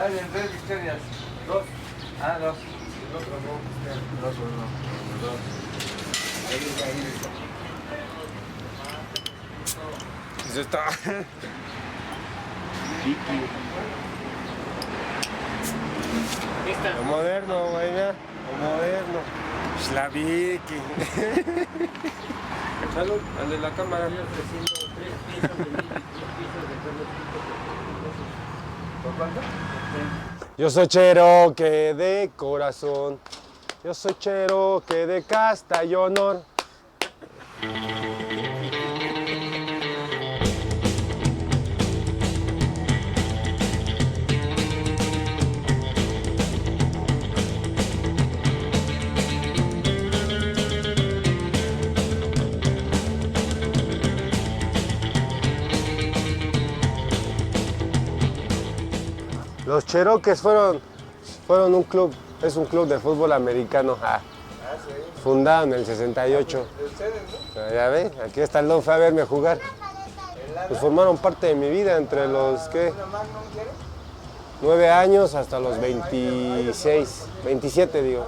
Dale, tres victorias. Dos. Ah, dos. El otro no. El otro no. Dos. Ahí está. Eso está. Vicky. Lo moderno, güey, mira. Lo moderno. Es la Vicky. Salud, al de la cámara. Yo soy Cherokee de corazón. Yo soy Cherokee de casta y honor. Los Cherokees fueron un club, es un club de fútbol americano, fundado en el 68. De ustedes, ¿no? Ya ve, aquí está el Don, fue a verme jugar. Pues formaron parte de mi vida entre los, ¿qué? 9 años hasta los 26, 27 digo.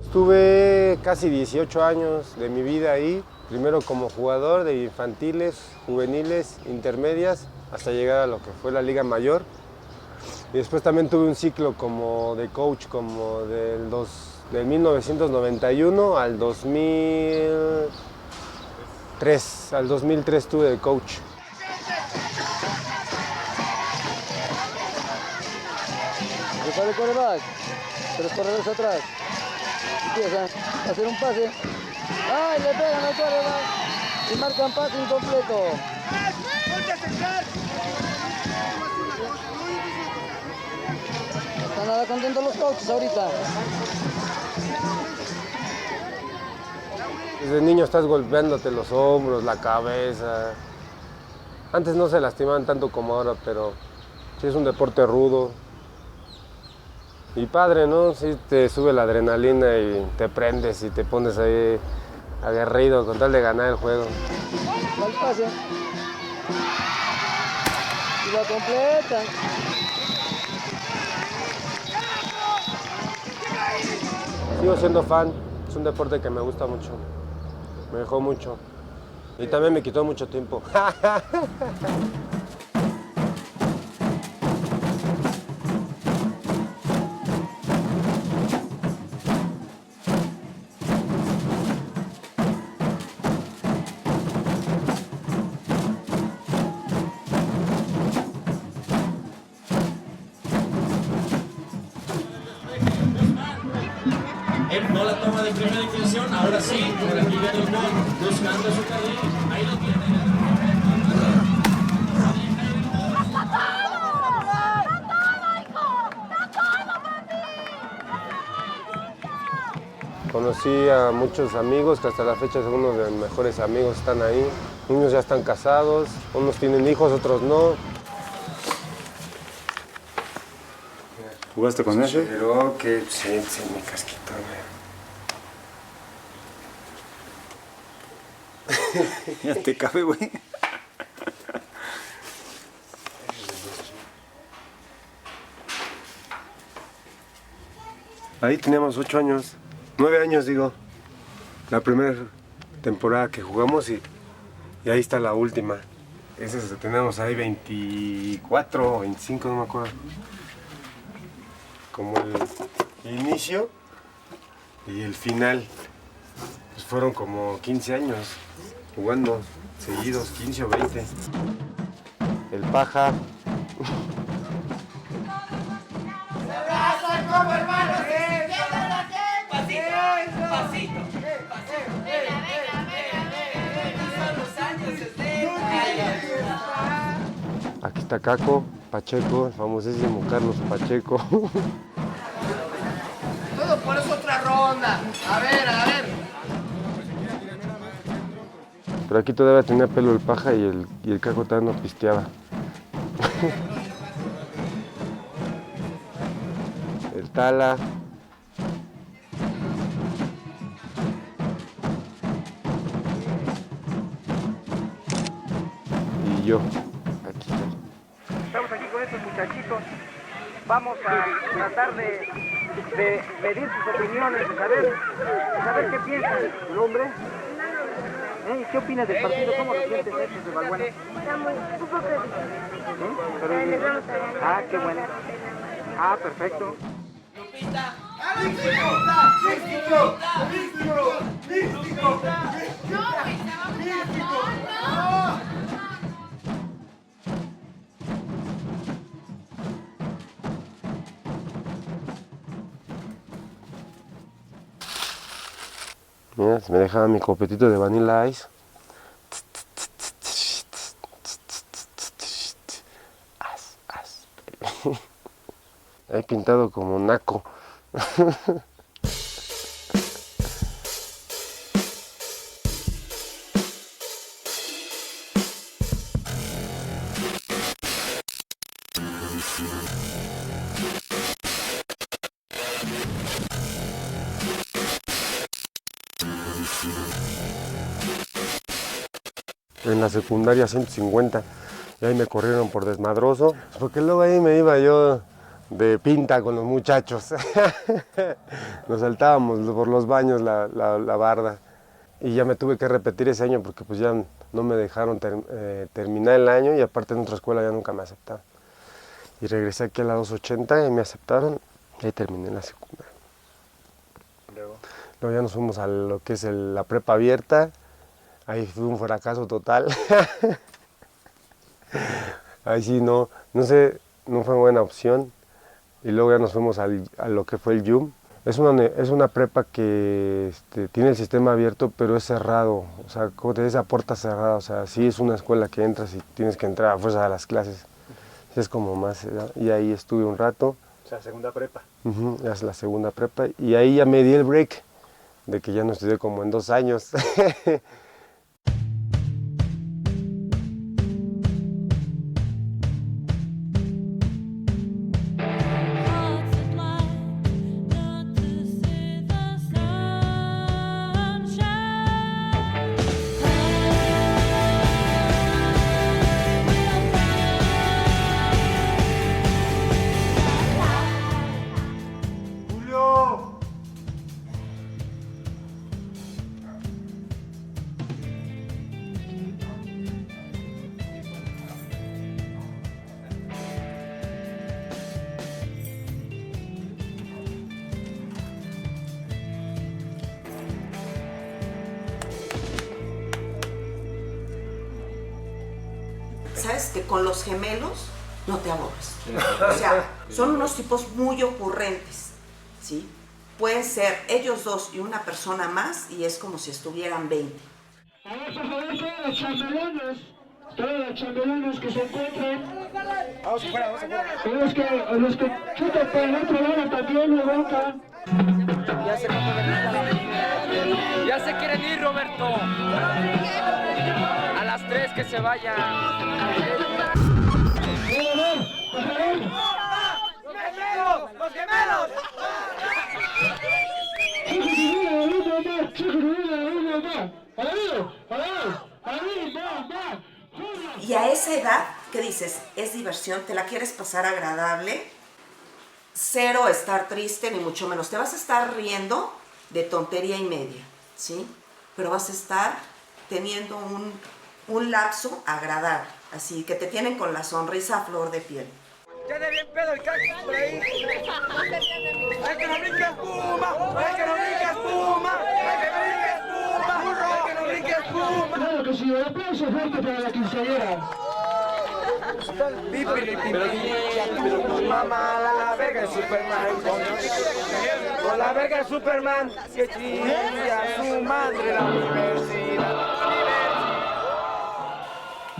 Estuve casi 18 años de mi vida ahí, primero como jugador de infantiles, juveniles, intermedias, hasta llegar a lo que fue la Liga Mayor. Y después también tuve un ciclo como de coach, como del 1991 al 2003. Al 2003 tuve de coach. Prepara el quarterback, 3 corredores atrás. Empieza a hacer un pase. ¡Ay! Le pegan al quarterback y marcan pase incompleto. No están nada contentos los coaches ahorita. Desde niño estás golpeándote los hombros, la cabeza. Antes no se lastimaban tanto como ahora, pero sí es un deporte rudo. Y padre, ¿no? Sí te sube la adrenalina y te prendes y te pones ahí aguerrido con tal de ganar el juego. Va el pase. Y la completa. Sigo siendo fan, es un deporte que me gusta mucho. Me dejó mucho. Y también me quitó mucho tiempo. No la toma de primera intención, ahora sí, por aquí viene el gol, buscando su carril, ahí lo tiene. Conocí a muchos amigos que hasta la fecha son unos de mis mejores amigos, están ahí. Unos ya están casados, unos tienen hijos, otros no. ¿Jugaste con ese? Pero que sí, mi casquito, güey. Ya te cabe, güey. Ahí teníamos 8 años, 9 años digo. La primera temporada que jugamos y ahí está la última. Esas tenemos ahí 24 o 25, no me acuerdo. Como el inicio y el final. Pues fueron como 15 años jugando seguidos, 15 o 20. El paja. Aquí está Caco, Pacheco, el famosísimo Carlos Pacheco. Todo por eso otra ronda. A ver. Pero aquí todavía tenía pelo el paja y el Caco todavía no pisteaba. El Tala. y yo. Aquí. Estamos aquí con estos muchachitos. Vamos a tratar de medir sus opiniones, de saber qué piensan. ¿Tu nombre? ¿Qué opinas del partido? ¿Cómo lo sientes estos de Balbuena? Está muy un poco difícil. Les vamos a ganar. Ah, qué bueno. Ah, perfecto. Mira, se me dejaba mi copetito de Vanilla Ice. He pintado como naco. En la secundaria 150 y ahí me corrieron por desmadroso, porque luego ahí me iba yo de pinta con los muchachos. Nos saltábamos por los baños la barda y ya me tuve que repetir ese año porque pues ya no me dejaron terminar el año y aparte en otra escuela ya nunca me aceptaron. Y regresé aquí a la 280 y me aceptaron y ahí terminé la secundaria. Luego ya nos fuimos a lo que es la prepa abierta. Ahí fue un fracaso total. Ahí sí no sé, no fue buena opción. Y luego ya nos fuimos a lo que fue el YUM. Es una prepa que tiene el sistema abierto, pero es cerrado. O sea, como te dice, esa puerta cerrada. O sea, sí es una escuela que entras y tienes que entrar a fuerza a las clases. Es como más, ¿verdad? Y ahí estuve un rato. O sea, segunda prepa. Ya es la segunda prepa. Y ahí ya me di el break de que ya no estudié como en 2 años. Sabes que con los gemelos no te aburres. O sea, son unos tipos muy ocurrentes, ¿sí? Pueden ser ellos dos y una persona más y es como si estuvieran 20. Vamos a joder todos los chambelanes que se encuentren. Vamos afuera. Los que chutan para el otro lado también, la boca. Ya se quieren ir, Roberto. A las 3 que se vayan. ¡Los gemelos! Y a esa edad, ¿qué dices? Es diversión, te la quieres pasar agradable. Cero estar triste, ni mucho menos. Te vas a estar riendo de tontería y media, ¿sí? Pero vas a estar teniendo un lapso agradable. Así que te tienen con la sonrisa a flor de piel. Ya de bien pedo el cactus por ahí. ¡Ay, que no brinque espuma! ¡Ay, que no brinque espuma! ¡Ay, que no brinque espuma! ¡Ay, que no brinque espuma! Claro que sí, un aplauso fuerte para la quinceañera. Mamá, la verga de Superman. Con la verga de Superman. Que chingue a su madre la universidad.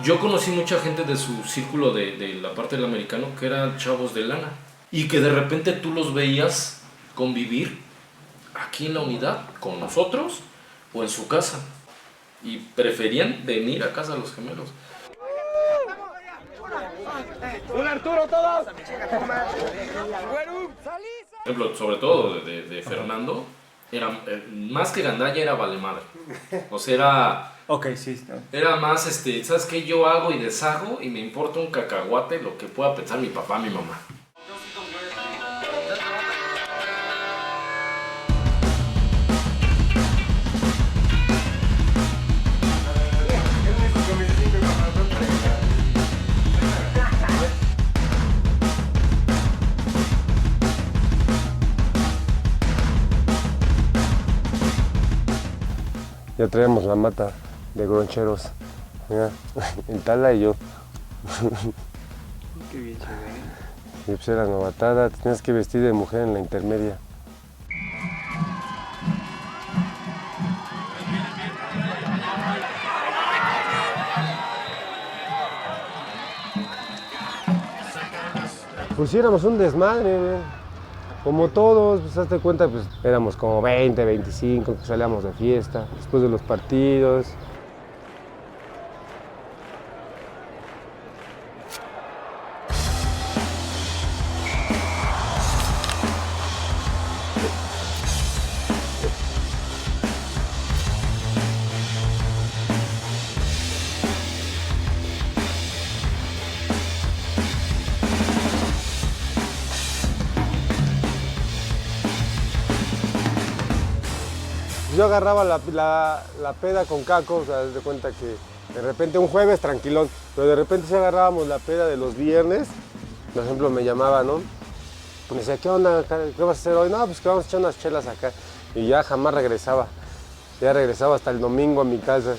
Yo conocí mucha gente de su círculo de la parte del americano que eran chavos de lana y que de repente tú los veías convivir aquí en la unidad con nosotros o en su casa y preferían venir a casa de los gemelos. ¡Un Arturo todos! Por ejemplo, sobre todo de Fernando, era, más que gandalla era vale madre. O sea, era Ok, sí. Está. Era más, ¿sabes qué? Yo hago y deshago y me importa un cacahuate lo que pueda pensar mi papá, mi mamá. Ya traíamos la mata de groncheros. Mira, el Tala y yo. Qué bien, chévere. Y pues era novatada, tenías que vestir de mujer en la intermedia. Pues sí, éramos un desmadre, güey. Como todos, pues hazte cuenta, pues éramos como 20, 25 que salíamos de fiesta, después de los partidos. Yo agarraba la peda con Caco, o sea, haz de cuenta que de repente un jueves tranquilón, pero de repente sí agarrábamos la peda de los viernes. Por ejemplo, me llamaba, ¿no? Me decía, ¿qué onda? ¿Qué vas a hacer hoy? No, pues que vamos a echar unas chelas acá. Y ya jamás regresaba. Ya regresaba hasta el domingo a mi casa.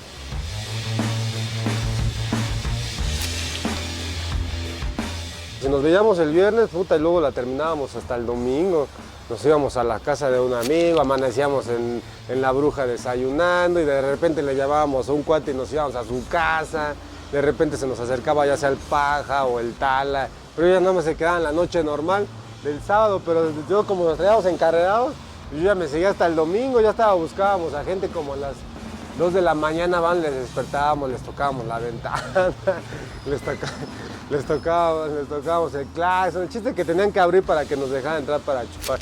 Si nos veíamos el viernes, puta, y luego la terminábamos hasta el domingo. Nos íbamos a la casa de un amigo, amanecíamos en La Bruja desayunando y de repente le llamábamos a un cuate y nos íbamos a su casa. De repente se nos acercaba ya sea el Paja o el Tala, pero ya no me se quedaban la noche normal del sábado, pero yo como nos traíamos encarregados, yo ya me seguía hasta el domingo, ya buscábamos a gente como a las 2 de la mañana, les despertábamos, les tocábamos la ventana, les tocábamos el claxon, el chiste es que tenían que abrir para que nos dejaran entrar para chupar.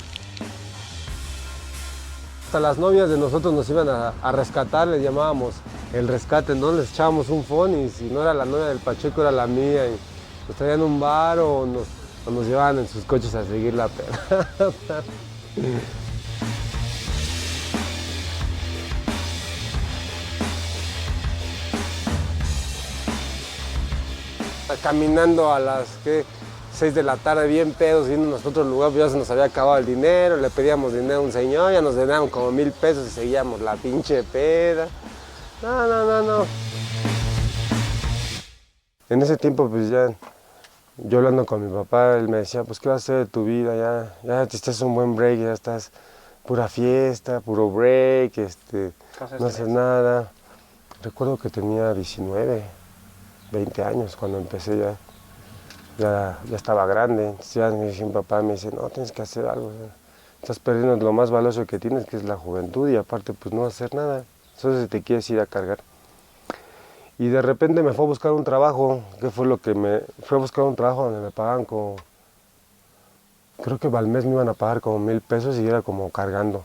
Hasta las novias de nosotros nos iban a rescatar, les llamábamos el rescate, ¿no? Les echábamos un phone y si no era la novia del Pacheco era la mía y nos traían un bar o nos llevaban en sus coches a seguir la peda. Caminando a las 6 de la tarde bien pedos, yéndonos a otro lugar, ya se nos había acabado el dinero, le pedíamos dinero a un señor, ya nos daban como 1000 pesos y seguíamos la pinche peda. No. En ese tiempo pues ya, yo hablando con mi papá, él me decía, pues ¿qué vas a hacer de tu vida? Ya te estás un buen break, ya estás pura fiesta, puro break, no haces nada. Recuerdo que tenía 19, 20 años cuando empecé ya estaba grande. Entonces ya me dice mi papá, me dice, no, tienes que hacer algo. Estás perdiendo lo más valioso que tienes, que es la juventud, y aparte pues no hacer nada. Entonces te quieres ir a cargar. Y de repente me fue a buscar un trabajo. ¿Qué fue lo que me fue a buscar un trabajo donde me pagaban como, creo que al mes me iban a pagar como 1000 pesos y era como cargando.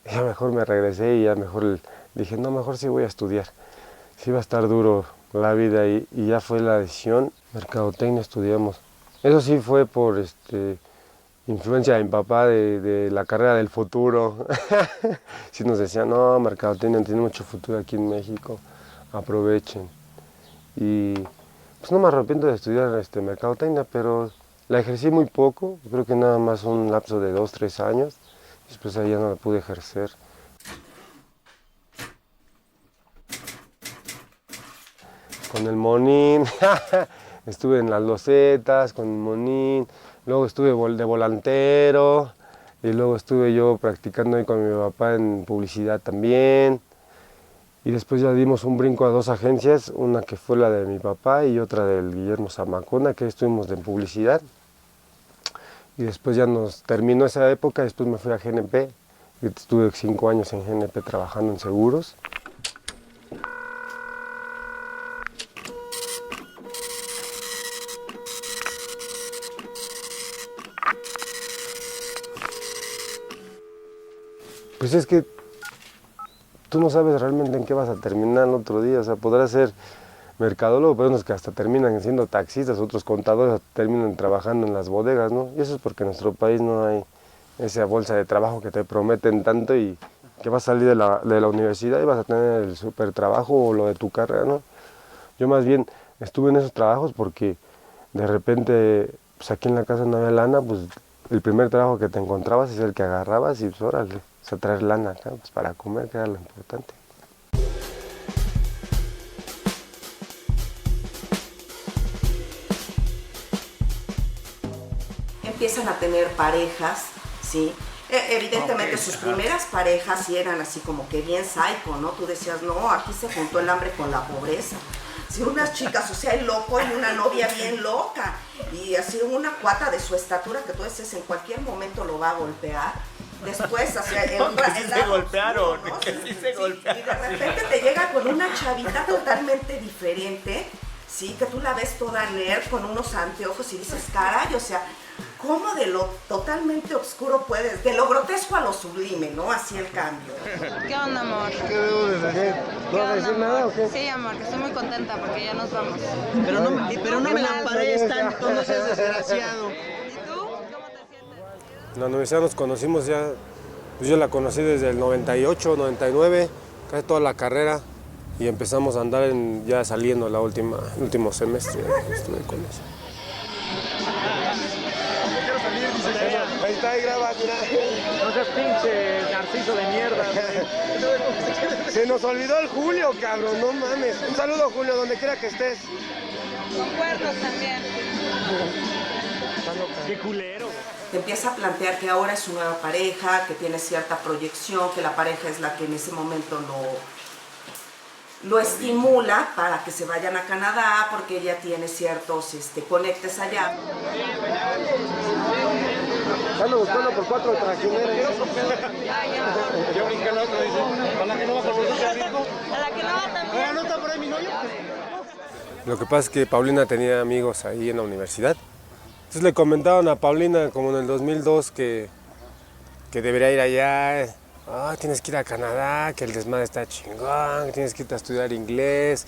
Y ya mejor me regresé y ya mejor dije, no, mejor sí voy a estudiar. Sí va a estar duro la vida y ya fue la decisión. Mercadotecnia estudiamos. Eso sí fue por influencia de mi papá de la carrera del futuro. Sí nos decían, no, Mercadotecnia tiene mucho futuro aquí en México, aprovechen. Y pues no me arrepiento de estudiar Mercadotecnia, pero la ejercí muy poco, creo que nada más un lapso de 2, 3 años. Después ahí ya no la pude ejercer. Con el Monín, estuve en las losetas con el Monín, luego estuve de volantero y luego estuve yo practicando ahí con mi papá en publicidad también. Y después ya dimos un brinco a 2 agencias, una que fue la de mi papá y otra del Guillermo Zamacona, que estuvimos en publicidad. Y después ya nos terminó esa época, después me fui a GNP, y estuve 5 años en GNP trabajando en seguros. Pues es que tú no sabes realmente en qué vas a terminar el otro día. O sea, podrás ser mercadólogo, pero unos que hasta terminan siendo taxistas, otros contadores terminan trabajando en las bodegas, ¿no? Y eso es porque en nuestro país no hay esa bolsa de trabajo que te prometen tanto y que vas a salir de la universidad y vas a tener el super trabajo o lo de tu carrera, ¿no? Yo más bien estuve en esos trabajos porque de repente, pues aquí en la casa no había lana, pues el primer trabajo que te encontrabas es el que agarrabas y pues órale, o sea, traer lana acá, pues para comer, que era lo importante. Empiezan a tener parejas, ¿sí? Evidentemente sus primeras parejas sí eran así como que bien psycho, ¿no? Tú decías, no, aquí se juntó el hambre con la pobreza. Sí, unas chicas, o sea, el loco y una novia bien loca. Y así una cuata de su estatura que tú dices en cualquier momento lo va a golpear. Después, o sea, sí se golpearon, ¿no? sí se golpearon. Y de repente te llega con una chavita totalmente diferente, sí, que tú la ves toda nerd con unos anteojos y dices, caray, o sea, ¿cómo de lo totalmente oscuro puedes, de lo grotesco a lo sublime, ¿no? Así el cambio. ¿Qué onda, amor? ¿Qué debo de decir? ¿No vas a decir nada o qué? Sí, amor, que estoy muy contenta porque ya nos vamos. Pero no me la paredes tanto, no seas desgraciado. ¿Y tú? ¿Cómo te sientes? En la universidad nos conocimos ya, pues yo la conocí desde el 98, 99, casi toda la carrera y empezamos a andar ya saliendo el último semestre, estuve con ella. Ahí está, ahí graba, mira. No seas pinche narciso de mierda. Se nos olvidó el Julio, cabrón, no mames. Un saludo, Julio, donde quiera que estés. Con cuernos también. Qué culero. Te empieza a plantear que ahora es su nueva pareja, que tiene cierta proyección, que la pareja es la que en ese momento lo estimula para que se vayan a Canadá porque ella tiene ciertos conectes allá. Ando buscando por 4 trajineros. Yo brinqué el otro, dice. ¿A la que no va con nosotros, amigo? A la que no va también. ¿No está por ahí mi novio? Lo que pasa es que Paulina tenía amigos ahí en la universidad. Entonces le comentaban a Paulina como en el 2002 que debería ir allá. Ah, tienes que ir a Canadá, que el desmadre está chingón, que tienes que irte a estudiar inglés.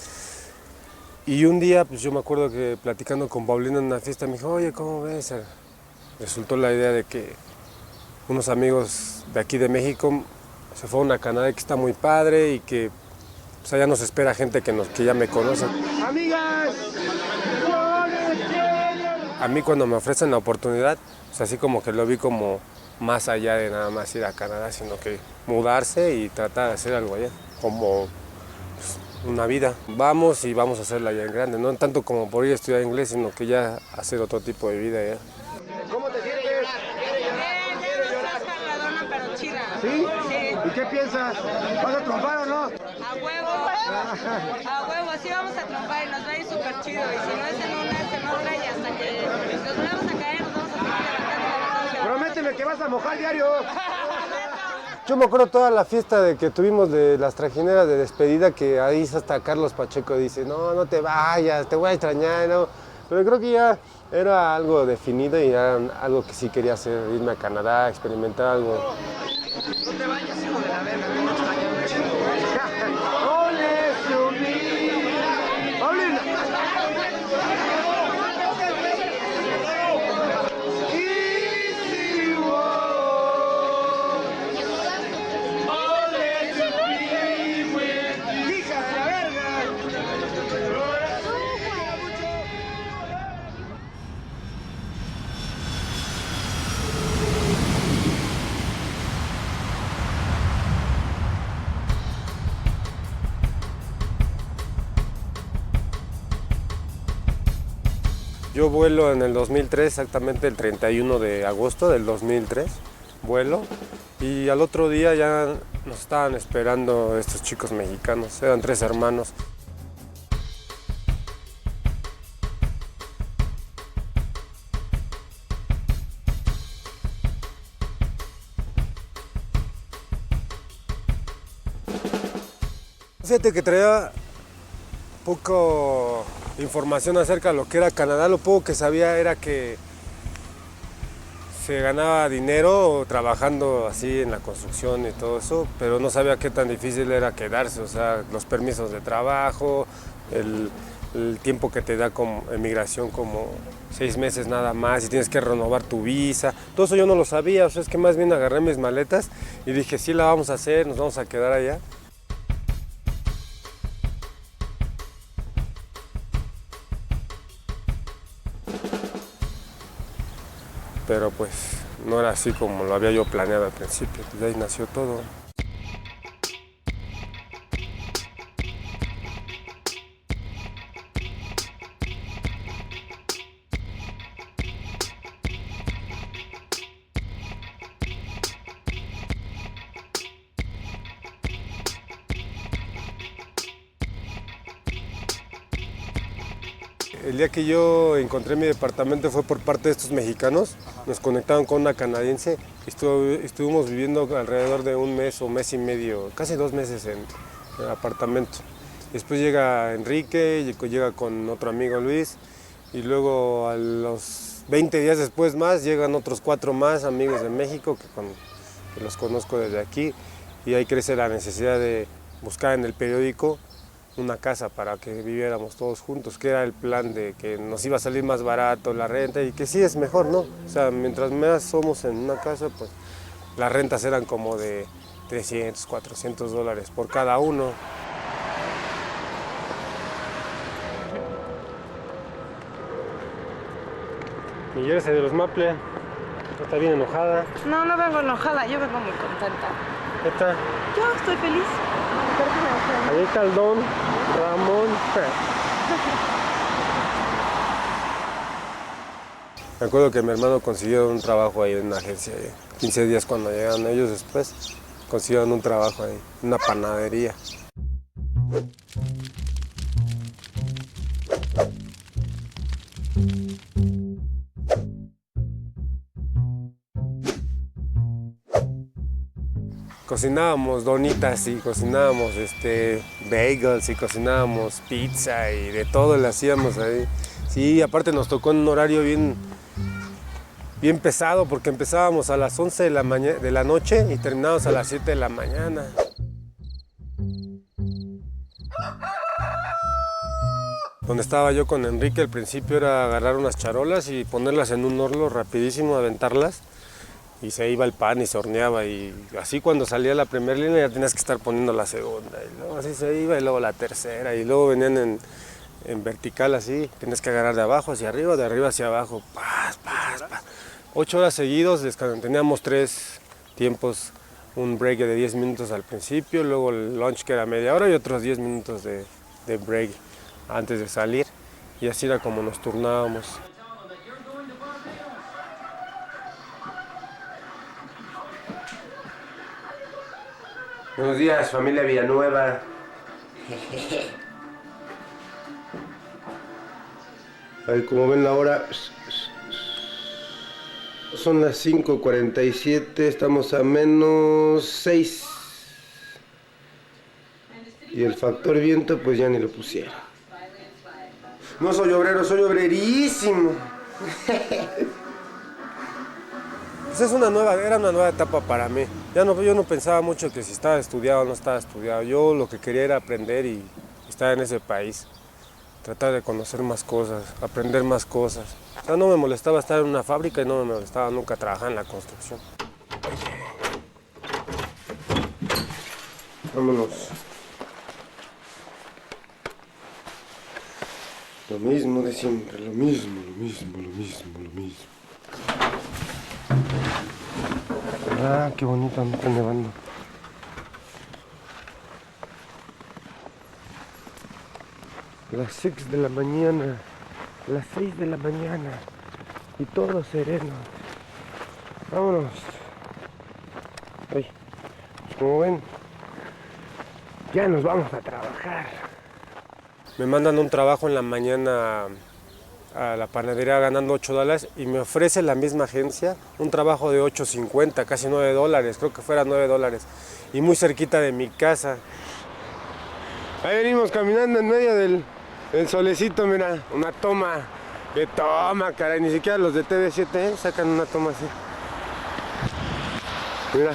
Y un día, pues yo me acuerdo que platicando con Paulina en una fiesta, me dijo, oye, ¿cómo ves? Resultó la idea de que unos amigos de aquí de México se fueron a Canadá y que está muy padre y que pues, allá nos espera gente que ya me conoce. ¡Amigas! A mí cuando me ofrecen la oportunidad, pues así como que lo vi como más allá de nada más ir a Canadá, sino que mudarse y tratar de hacer algo allá, como pues, una vida. Vamos y vamos a hacerla allá en grande, no tanto como por ir a estudiar inglés, sino que ya hacer otro tipo de vida allá. ¿Cómo te sientes? Bien, ya no estás cargadona, pero chida. ¿Sí? Sí. ¿Y qué piensas? ¿Vas a triunfar o no? A huevo, sí vamos a trompar y nos va a ir súper chido. Y si no es en una, es en otra y hasta que nos vamos a caer, nos vamos a seguir levantando. Prométeme que vas a mojar diario. Yo me acuerdo toda la fiesta que tuvimos de las trajineras de despedida, que ahí hasta Carlos Pacheco dice, no te vayas, te voy a extrañar, ¿no? Pero creo que ya era algo definido y era algo que sí quería hacer, irme a Canadá, experimentar algo. No te vayas, hijo de la verga, que no extraño un chingo. ¡Ole, subí! ¡Paulina! Yo vuelo en el 2003, exactamente el 31 de agosto del 2003, vuelo. Y al otro día ya nos estaban esperando estos chicos mexicanos, eran 3 hermanos. Fíjate que traía poco información acerca de lo que era Canadá. Lo poco que sabía era que se ganaba dinero trabajando así en la construcción y todo eso, pero no sabía qué tan difícil era quedarse, o sea, los permisos de trabajo, el tiempo que te da como emigración, como 6 meses nada más, y tienes que renovar tu visa. Todo eso yo no lo sabía, o sea, es que más bien agarré mis maletas y dije, sí la vamos a hacer, nos vamos a quedar allá. Pero pues no era así como lo había yo planeado al principio, de ahí nació todo. El día que yo encontré mi departamento fue por parte de estos mexicanos. Nos conectaron con una canadiense. Estuvimos viviendo alrededor de un mes o mes y medio, casi 2 meses en el apartamento. Después llega Enrique, llega con otro amigo Luis, y luego a los 20 días después más llegan otros 4 más amigos de México que los conozco desde aquí, y ahí crece la necesidad de buscar en el periódico una casa para que viviéramos todos juntos, que era el plan de que nos iba a salir más barato la renta y que sí es mejor, ¿no? O sea, mientras más somos en una casa, pues las rentas eran como de 300, 400 dólares por cada uno. Mi jersey de los Maple, está bien enojada. No, no vengo enojada, yo vengo muy contenta. ¿Qué está? Yo estoy feliz. Ahí está el Don Ramón. Me acuerdo que mi hermano consiguió un trabajo ahí en una agencia. 15 días cuando llegaron ellos después, consiguieron un trabajo ahí, una panadería. Cocinábamos donitas y cocinábamos bagels y cocinábamos pizza y de todo le hacíamos ahí. Sí, aparte nos tocó en un horario bien pesado porque empezábamos a las 11 de la noche y terminábamos a las 7 de la mañana. Donde estaba yo con Enrique al principio era agarrar unas charolas y ponerlas en un horno rapidísimo, aventarlas. Y se iba el pan y se horneaba y así cuando salía la primera línea ya tenías que estar poniendo la segunda y luego así se iba y luego la tercera y luego venían en vertical así, tenías que agarrar de abajo hacia arriba, de arriba hacia abajo, paz, paz, paz. 8 horas seguidos, teníamos 3 tiempos, un break de 10 minutos al principio, luego el lunch que era media hora y otros 10 minutos de break antes de salir y así era como nos turnábamos. Buenos días, familia Villanueva. Ahí como ven la hora, son las 5:47, estamos a -6. Y el factor viento pues ya ni lo pusieron. No soy obrero, soy obrerísimo. Pues era una nueva etapa para mí. Yo no pensaba mucho que si estaba estudiado o no estaba estudiado. Yo lo que quería era aprender y estar en ese país. Tratar de conocer más cosas, aprender más cosas. O sea, no me molestaba estar en una fábrica y no me molestaba nunca trabajar en la construcción. Vámonos. Lo mismo de siempre, lo mismo. Ah, qué bonito, me está nevando. Las 6 de la mañana, las 6 de la mañana y todo sereno. Vámonos. Ay, pues como ven, ya nos vamos a trabajar. Me mandan un trabajo en la mañana a la panadería ganando $8 y me ofrece la misma agencia un trabajo de $8.50, casi $9, creo que fuera $9 y muy cerquita de mi casa. Ahí venimos caminando en medio del solecito, mira, una toma, qué toma, caray, ni siquiera los de TV7 sacan una toma así. Mira.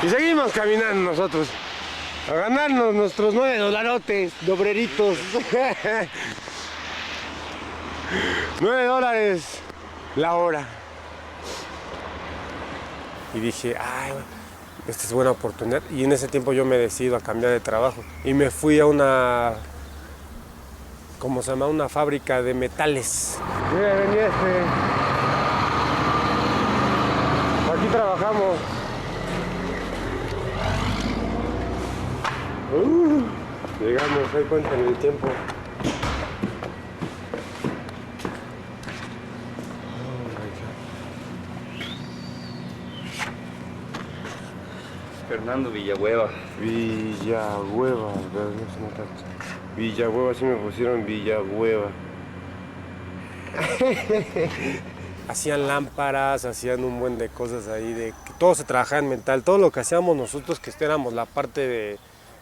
Y seguimos caminando nosotros. A ganarnos nuestros $9 de obreritos. $9 la hora. Y dije, ay, esta es buena oportunidad. Y en ese tiempo yo me decido a cambiar de trabajo. Y me fui a una, ¿cómo se llama? Una fábrica de metales. Mira, venía aquí trabajamos. Llegamos, ahí cuentan el tiempo. Fernando Villahueva. Villahueva, Villahueva, sí me pusieron Villahueva. Hacían lámparas, hacían un buen de cosas ahí, de que todo se trabajaba en metal. Todo lo que hacíamos nosotros, que éramos la parte de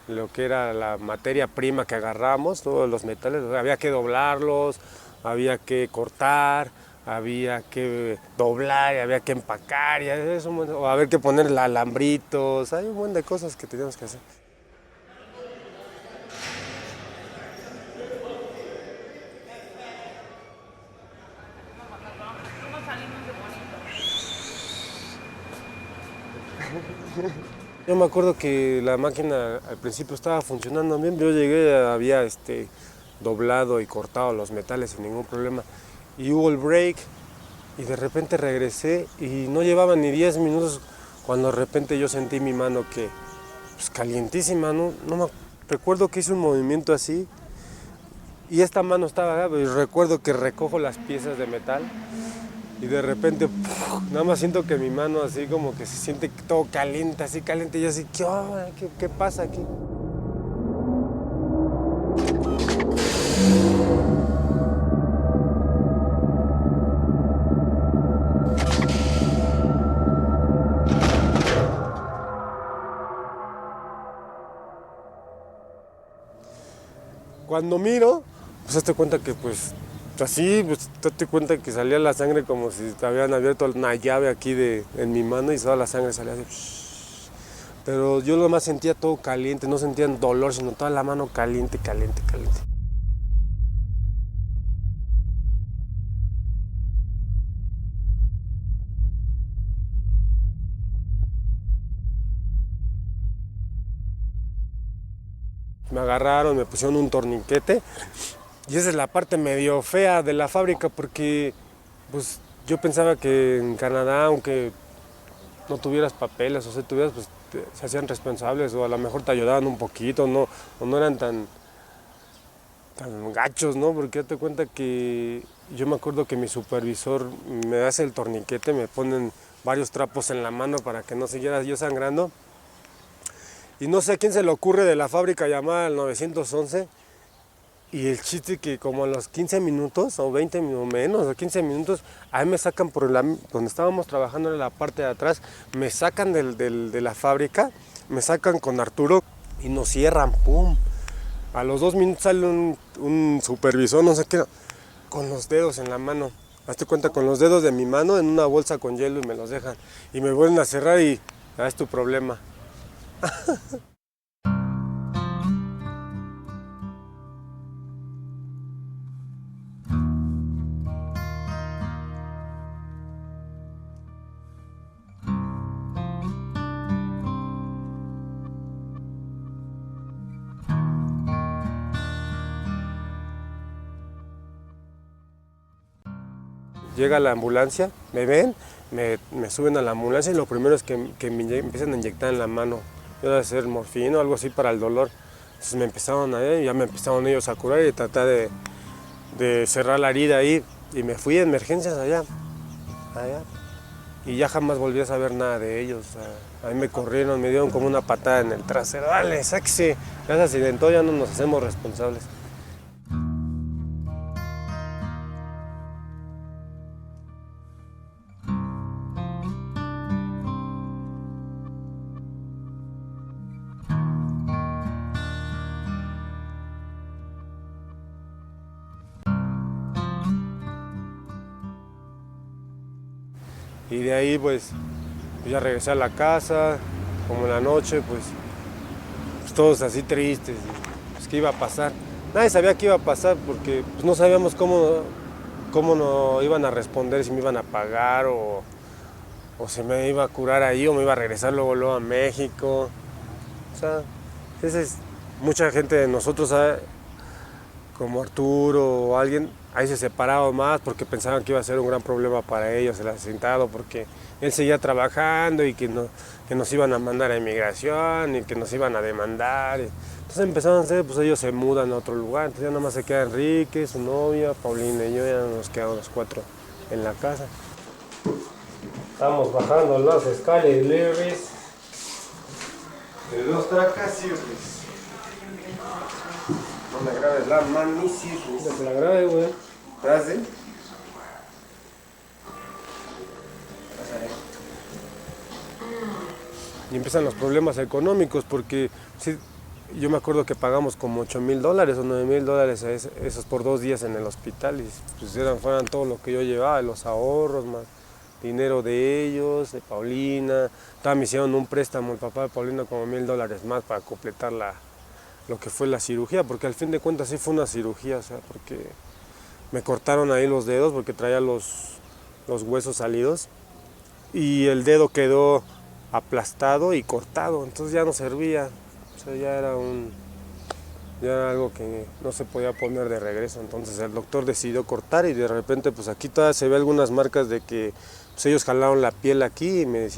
lo que era la materia prima que agarramos, todos los metales, había que doblarlos, había que cortar, había que doblar, había que empacar, y eso, o había que poner alambritos, hay un buen de cosas que teníamos que hacer. Yo me acuerdo que la máquina al principio estaba funcionando bien. Yo llegué, había doblado y cortado los metales sin ningún problema. Y hubo el break y de repente regresé y no llevaba ni 10 minutos cuando de repente yo sentí mi mano que, pues, calientísima, no me recuerdo que hice un movimiento así y esta mano estaba, y recuerdo que recojo las piezas de metal. Y de repente, nada más siento que mi mano así como que se siente todo caliente, así caliente. Y yo así, ¿qué pasa aquí? Cuando miro, pues hazte cuenta que pues así, pues date cuenta que salía la sangre como si te habían abierto una llave aquí en mi mano y toda la sangre salía así. Pero yo nomás sentía todo caliente, no sentía dolor, sino toda la mano caliente, caliente, caliente. Me agarraron, me pusieron un torniquete. Y esa es la parte medio fea de la fábrica porque pues, yo pensaba que en Canadá, aunque no tuvieras papeles o si tuvieras, pues se hacían responsables o a lo mejor te ayudaban un poquito, o no eran tan gachos, ¿no? Porque date cuenta que yo me acuerdo que mi supervisor me hace el torniquete, me ponen varios trapos en la mano para que no siguiera yo sangrando. Y no sé a quién se le ocurre de la fábrica llamar al 911. Y el chiste que como a los 15 minutos, o 20 o menos, o 15 minutos, ahí me sacan donde estábamos trabajando en la parte de atrás, me sacan de la fábrica, me sacan con Arturo y nos cierran, ¡pum! A los 2 minutos sale un supervisor, no sé qué, con los dedos en la mano. Hazte cuenta, con los dedos de mi mano en una bolsa con hielo y me los dejan. Y me vuelven a cerrar y es tu problema. Llega la ambulancia, me ven, me suben a la ambulancia y lo primero es que me empiezan a inyectar en la mano. Yo iba a hacer morfina o algo así para el dolor. Entonces me empezaron ya me empezaron ellos a curar y tratar de cerrar la herida ahí. Y me fui a emergencias allá. Y ya jamás volví a saber nada de ellos. Ahí me corrieron, me dieron como una patada en el trasero. Dale, sáquese. Ya se accidentó, ya no nos hacemos responsables. Y de ahí pues ya regresé a la casa, como en la noche, pues todos así tristes, pues qué iba a pasar. Nadie sabía qué iba a pasar porque pues, no sabíamos cómo nos iban a responder, si me iban a pagar o si me iba a curar ahí o me iba a regresar luego a México. O sea, mucha gente de nosotros, ¿sabe? Como Arturo o alguien, ahí se separaba más porque pensaban que iba a ser un gran problema para ellos el asentado, porque él seguía trabajando y que nos iban a mandar a inmigración y que nos iban a demandar. Entonces empezaron a hacer, pues ellos se mudan a otro lugar, entonces ya nada más se queda Enrique, su novia, Paulina y yo, ya nos quedamos los 4 en la casa. Estamos bajando las escaleras de los Tracasirris. No me grabes la manisirris. No te la grabe, güey. ¿Así? Y empiezan los problemas económicos porque sí, yo me acuerdo que pagamos como $8,000 o $9,000 esos por 2 días en el hospital y pues fueran todo lo que yo llevaba, los ahorros, más dinero de ellos, de Paulina. Me hicieron un préstamo el papá de Paulina como $1,000 más para completar lo que fue la cirugía, porque al fin de cuentas sí fue una cirugía, o sea, porque me cortaron ahí los dedos porque traía los huesos salidos y el dedo quedó aplastado y cortado, entonces ya no servía, o sea, ya era algo que no se podía poner de regreso. Entonces el doctor decidió cortar y de repente pues aquí todavía se ve algunas marcas de que pues, ellos jalaron la piel aquí y me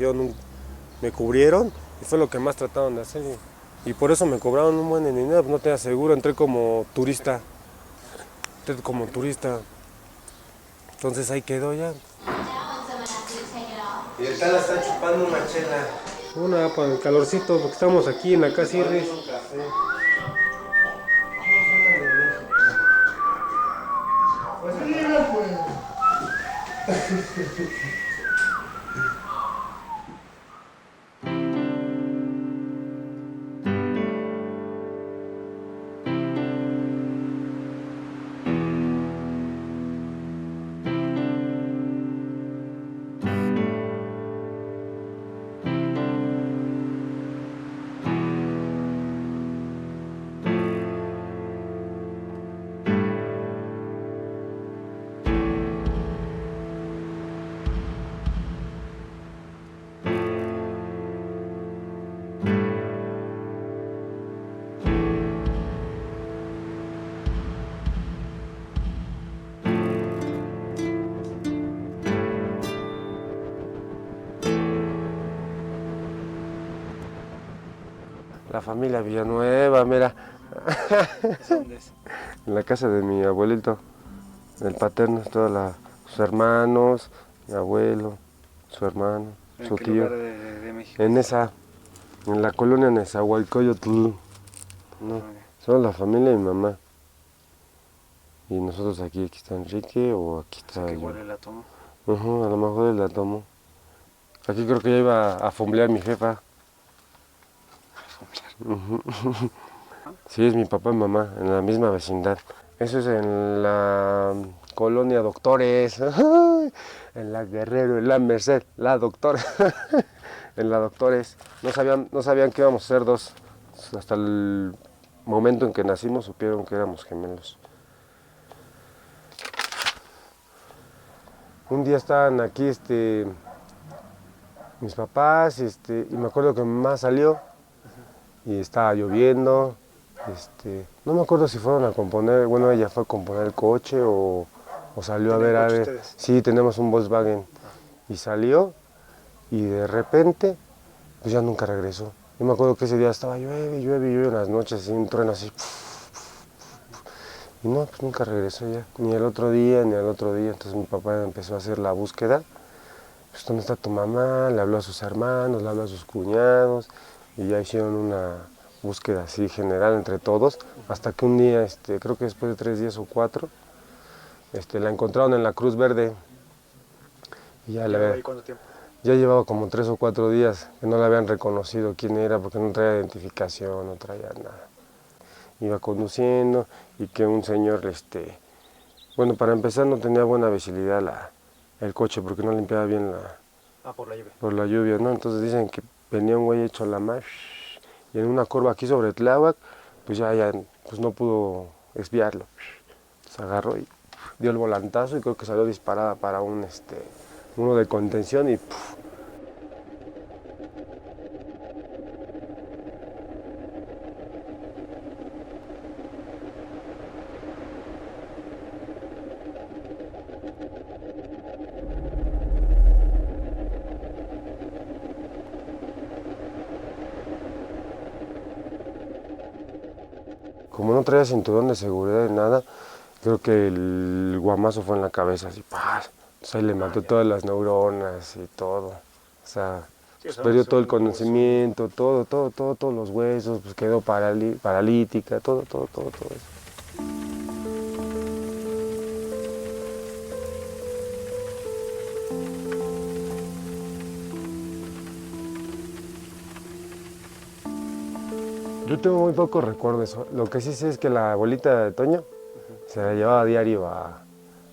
cubrieron y fue lo que más trataron de hacer y por eso me cobraron un buen dinero, pues no tenía seguro, entré como turista, entonces ahí quedó ya. Y el Tala está chupando una chela. Una para el calorcito, porque estamos aquí en la casa Irris. La familia Villanueva, mira. ¿Dónde es? En la casa de mi abuelito, el paterno, sus hermanos, mi abuelo, su hermano, ¿En su qué tío. lugar de México? En la colonia Nezahualcóyotl. No, solo la familia y mi mamá. Y nosotros aquí está Enrique o aquí está yo. Igual él la tomó. A lo mejor él la tomó. Aquí creo que ya iba a fumblear mi jefa. Sí, es mi papá y mamá, en la misma vecindad. Eso es en la colonia Doctores, en la Guerrero, en la Merced, la Doctora, en la Doctores. No sabían que íbamos a ser 2. Hasta el momento en que nacimos supieron que éramos gemelos. Un día estaban aquí mis papás y me acuerdo que mi mamá salió y estaba lloviendo. No me acuerdo si fueron a componer, bueno, ella fue a componer el coche o salió a ver. Ustedes? Sí, tenemos un Volkswagen. Y salió y de repente, pues ya nunca regresó. Yo me acuerdo que ese día estaba llueve en las noches, así, un trueno así. Y no, pues nunca regresó ya, ni el otro día, ni al otro día. Entonces mi papá empezó a hacer la búsqueda. Pues, ¿dónde está tu mamá? Le habló a sus hermanos, le habló a sus cuñados y ya hicieron una búsqueda así general entre todos, hasta que un día, creo que después de 3 días o 4, la encontraron en la Cruz Verde. Y ya ¿Y cuánto tiempo? Ya llevaba como 3 o 4 días que no la habían reconocido quién era, porque no traía identificación, no traía nada. Iba conduciendo y que un señor, bueno, para empezar no tenía buena visibilidad el coche porque no limpiaba bien Ah, por la lluvia. Por la lluvia, ¿no? Entonces dicen que venía un güey hecho la mar y en una curva aquí sobre Tláhuac, pues ya pues no pudo desviarlo. Se agarró y dio el volantazo y creo que salió disparada para uno de contención y ¡puf! Como no traía cinturón de seguridad ni nada, creo que el guamazo fue en la cabeza, así, ¡paz! Entonces ahí le mató todas las neuronas y todo. O sea, pues perdió todo el conocimiento, todos los huesos, pues quedó paralítica, todo eso. Yo tengo muy pocos recuerdos. Lo que sí sé es que la abuelita de Toño se la llevaba a diario a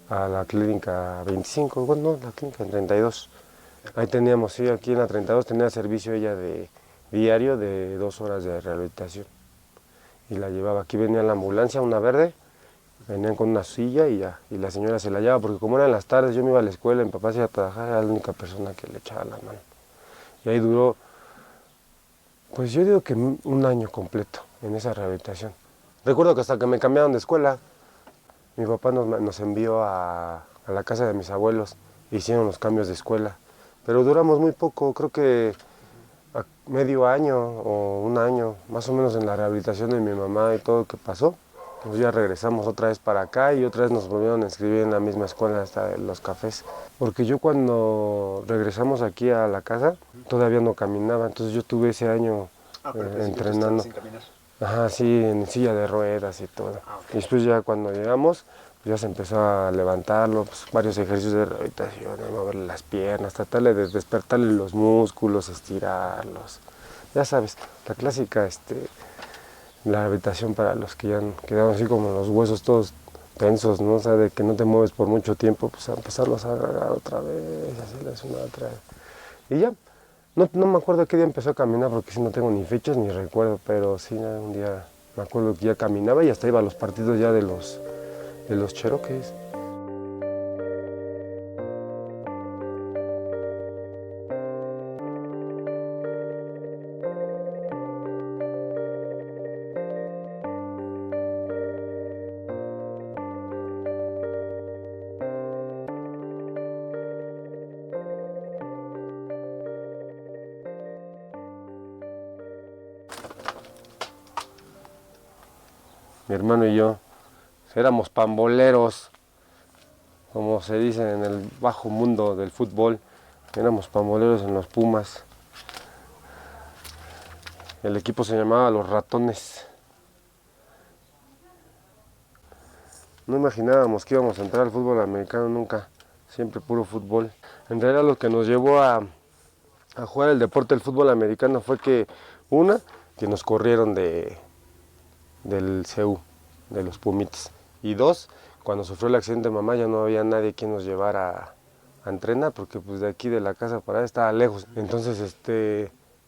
la clínica 25, bueno, no, la clínica 32. Ahí teníamos, sí, aquí en la 32 tenía servicio ella de diario de 2 horas de rehabilitación. Y la llevaba, aquí venía la ambulancia, una verde, venían con una silla y ya, y la señora se la llevaba, porque como eran las tardes, yo me iba a la escuela, mi papá se iba a trabajar, era la única persona que le echaba la mano. Y ahí duró, pues yo digo que un año completo en esa rehabilitación. Recuerdo que hasta que me cambiaron de escuela, mi papá nos envió a la casa de mis abuelos, hicieron los cambios de escuela. Pero duramos muy poco, creo que medio año o un año, más o menos en la rehabilitación de mi mamá y todo lo que pasó. Pues ya regresamos otra vez para acá y otra vez nos volvieron a inscribir en la misma escuela hasta Los Cafés. Porque yo cuando regresamos aquí a la casa todavía no caminaba, entonces yo tuve ese año entrenando. Sin caminar. Ajá, sí, en silla de ruedas y todo. Y después ya cuando llegamos, pues ya se empezó a levantarlo, pues varios ejercicios de rehabilitación, de moverle las piernas, tratarle de despertarle los músculos, estirarlos. Ya sabes, la clásica la rehabilitación para los que ya han quedado así como los huesos todos tensos, ¿no? O sea, de que no te mueves por mucho tiempo, pues a empezarlos a agarrar otra vez, hacerles una otra vez. Y ya. No me acuerdo qué día empezó a caminar porque sí no tengo ni fechas ni recuerdo, pero sí un día me acuerdo que ya caminaba y hasta iba a los partidos ya de los Cherokees. Mi hermano y yo éramos pamboleros, como se dice en el bajo mundo del fútbol, éramos pamboleros en los Pumas. El equipo se llamaba Los Ratones. No imaginábamos que íbamos a entrar al fútbol americano nunca, siempre puro fútbol. En realidad lo que nos llevó a jugar el deporte del fútbol americano fue que nos corrieron del CEU, de los Pumitas. Y 2, cuando sufrió el accidente de mamá ya no había nadie quien nos llevara a entrenar, porque pues de aquí de la casa para allá estaba lejos. Entonces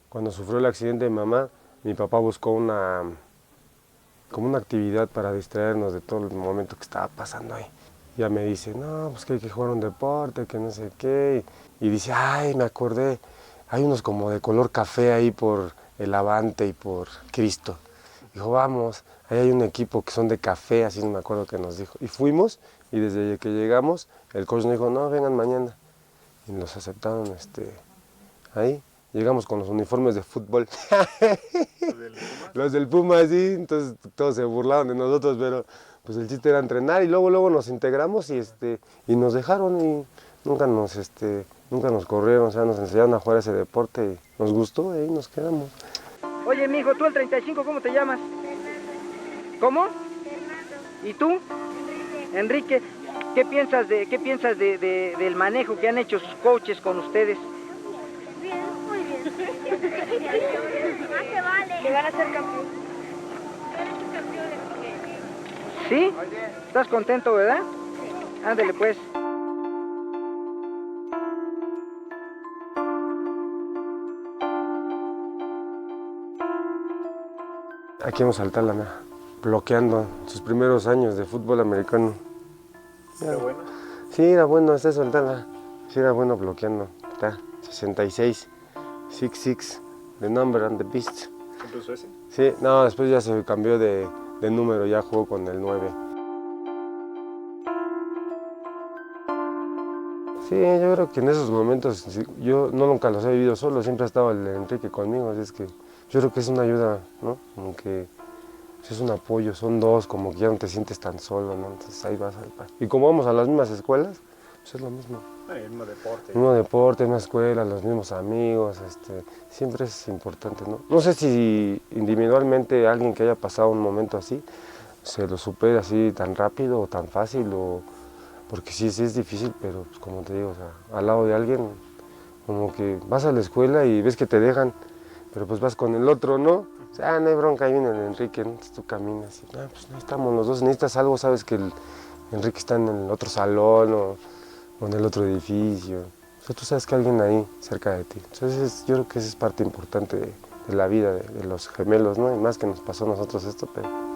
cuando sufrió el accidente de mamá, mi papá buscó como una actividad para distraernos de todo el momento que estaba pasando ahí. Ya me dice, no, pues que hay que jugar un deporte, que no sé qué. Y dice, ay, me acordé, hay unos como de color café ahí por el Avante y por Cristo. Dijo, vamos, ahí hay un equipo que son de café, así no me acuerdo qué nos dijo. Y fuimos, y desde que llegamos, el coach nos dijo, no, vengan mañana. Y nos aceptaron ahí. Llegamos con los uniformes de fútbol. Los del Puma, sí, entonces todos se burlaron de nosotros, pero pues el chiste era entrenar y luego nos integramos y nos dejaron y nunca nos corrieron, o sea, nos enseñaron a jugar ese deporte y nos gustó y ahí nos quedamos. Oye, mijo, tú el 35, ¿cómo te llamas? ¿Cómo? ¿Y tú? Enrique, ¿qué piensas del manejo que han hecho sus coaches con ustedes? Bien, muy bien. Más que vale. Que van a ser campeones. ¿Sí? ¿Estás contento, verdad? Ándale, pues. Aquí vamos a saltarla, mira, bloqueando sus primeros años de fútbol americano. ¿Era bueno? Sí, era bueno, está soltarla. Sí, era bueno bloqueando. Está, 66, 66, the number and the beast. ¿Siempre usó ese? Sí, no, después ya se cambió de número, ya jugó con el 9. Sí, yo creo que en esos momentos, yo nunca los he vivido solo, siempre ha estado el Enrique conmigo, así es que yo creo que es una ayuda, ¿no? Como que es un apoyo, son dos, como que ya no te sientes tan solo, ¿no? Entonces ahí vas. Y como vamos a las mismas escuelas, pues es lo mismo. El mismo deporte. El mismo deporte, misma escuela, los mismos amigos, siempre es importante, ¿no? No sé si individualmente alguien que haya pasado un momento así, se lo supere así tan rápido o tan fácil, porque sí es difícil, pero pues, como te digo, o sea, al lado de alguien, como que vas a la escuela y ves que te dejan, pero pues vas con el otro, ¿no? O sea, no hay bronca, ahí viene el Enrique, ¿no? Entonces tú caminas y, pues ahí estamos los dos, necesitas algo, sabes que el Enrique está en el otro salón o en el otro edificio. O sea, tú sabes que hay alguien ahí cerca de ti. Entonces yo creo que esa es parte importante de la vida de los gemelos, ¿no? Y más que nos pasó a nosotros esto, pero...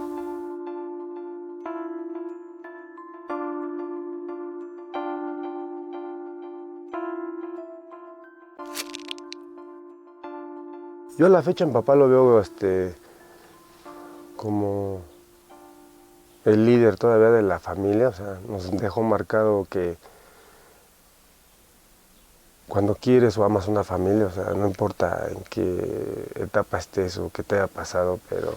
Yo a la fecha en papá lo veo como el líder todavía de la familia, o sea, nos dejó marcado que cuando quieres o amas una familia, o sea, no importa en qué etapa estés o qué te haya pasado, pero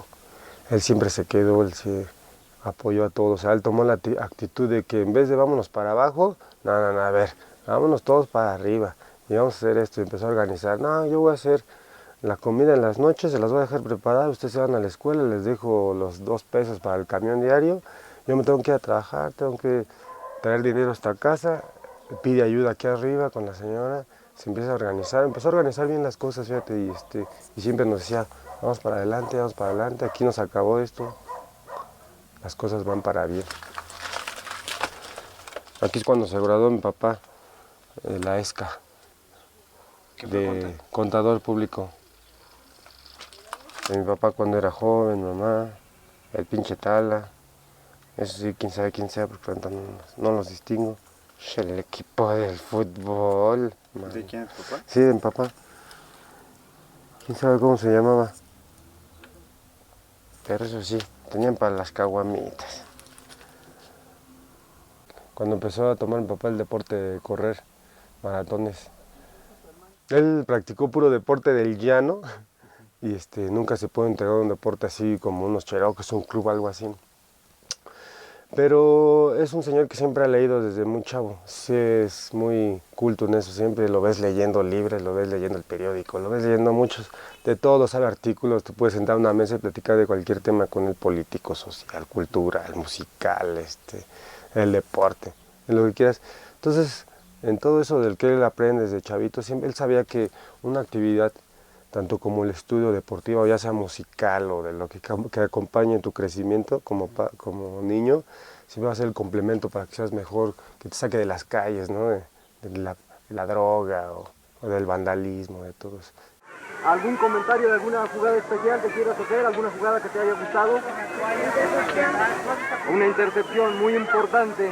él siempre se quedó, él se apoyó a todos, o sea, él tomó la actitud de que en vez de vámonos para abajo, no, a ver, vámonos todos para arriba y vamos a hacer esto, y empezó a organizar, no, yo voy a hacer la comida en las noches, se las voy a dejar preparadas, ustedes se van a la escuela, les dejo los 2 pesos para el camión diario, yo me tengo que ir a trabajar, tengo que traer dinero hasta casa, pide ayuda aquí arriba con la señora, se empieza a organizar, empezó a organizar bien las cosas, fíjate, y siempre nos decía, vamos para adelante, aquí nos acabó esto, las cosas van para bien. Aquí es cuando se graduó mi papá, la ESCA, de contador público. De mi papá cuando era joven, mamá, el pinche Tala, eso sí, quién sabe quién sea, porque no los distingo. El equipo del fútbol. ¿De quién es tu papá? Sí, de mi papá. Quién sabe cómo se llamaba. Pero eso sí, tenían para las caguamitas. Cuando empezó a tomar mi papá el deporte de correr maratones, él practicó puro deporte del llano y nunca se puede entregar un deporte así como unos Cherokees, un club, algo así. Pero es un señor que siempre ha leído desde muy chavo, sí, es muy culto en eso, siempre lo ves leyendo libros, lo ves leyendo el periódico, lo ves leyendo muchos, de todo, sabe artículos, tú puedes sentar a una mesa y platicar de cualquier tema con él, político, social, cultural, musical, el deporte, en lo que quieras. Entonces, en todo eso del que él aprende desde chavito, siempre él sabía que una actividad, tanto como el estudio deportivo, ya sea musical o de lo que acompañe tu crecimiento como niño, siempre va a ser el complemento para que seas mejor, que te saque de las calles, ¿no? de la droga o del vandalismo, de todo eso. ¿Algún comentario de alguna jugada especial que quieras hacer? ¿Alguna jugada que te haya gustado? Una intercepción muy importante.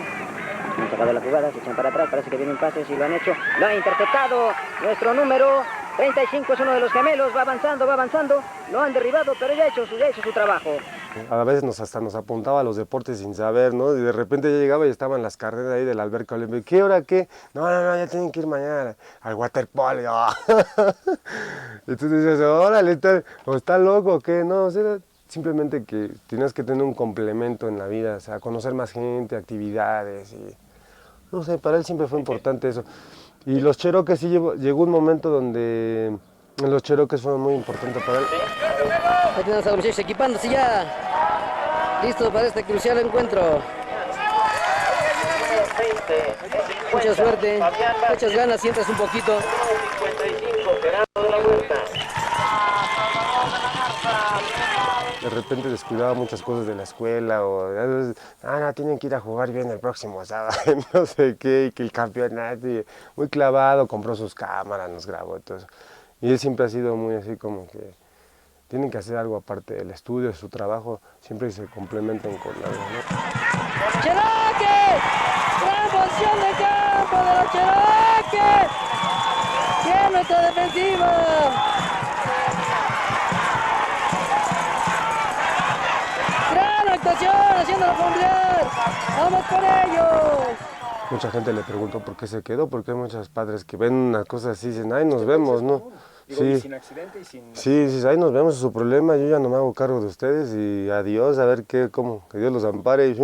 Han sacado la jugada, se echan para atrás, parece que vienen pases y lo han hecho. Lo ha interceptado nuestro número 35, es uno de los gemelos, va avanzando, lo han derribado, pero ya ha hecho su trabajo. A veces hasta nos apuntaba a los deportes sin saber, ¿no? Y de repente ya llegaba y estaban las carreras ahí de la alberca olímpica. ¿Qué hora qué? No, ya tienen que ir mañana al waterpolo. Entonces dices, órale, ¿está loco o qué? No, o sea, simplemente que tienes que tener un complemento en la vida, o sea, conocer más gente, actividades y... No sé, para él siempre fue importante eso. Y los Cherokees, sí llegó un momento donde los Cherokees fueron muy importantes para él. Ahí tenemos a los muchachos equipándose ya, listos para este crucial encuentro. Mucha suerte, muchas ganas, sientas un poquito. De repente descuidaba muchas cosas de la escuela o no, tienen que ir a jugar bien el próximo sábado, no sé qué, y que el campeonato, y muy clavado, compró sus cámaras, nos grabó y todo eso. Y él siempre ha sido muy así como que tienen que hacer algo aparte del estudio, de su trabajo, siempre se complementan con algo, ¿no? ¡Cherokee! ¡Gran posición de campo de los Cherokee! ¡Bien nuestra defensiva! ¡Gran actuación! ¡Haciéndolo cumplir! ¡Vamos por ellos! Mucha gente le preguntó por qué se quedó, porque hay muchos padres que ven una cosa así y dicen, ay, nos vemos, ¿no? Digo, sin accidente y sin... Sí, dices, ahí nos vemos, es su problema, yo ya no me hago cargo de ustedes y adiós, a ver qué, cómo, que Dios los ampare y ahí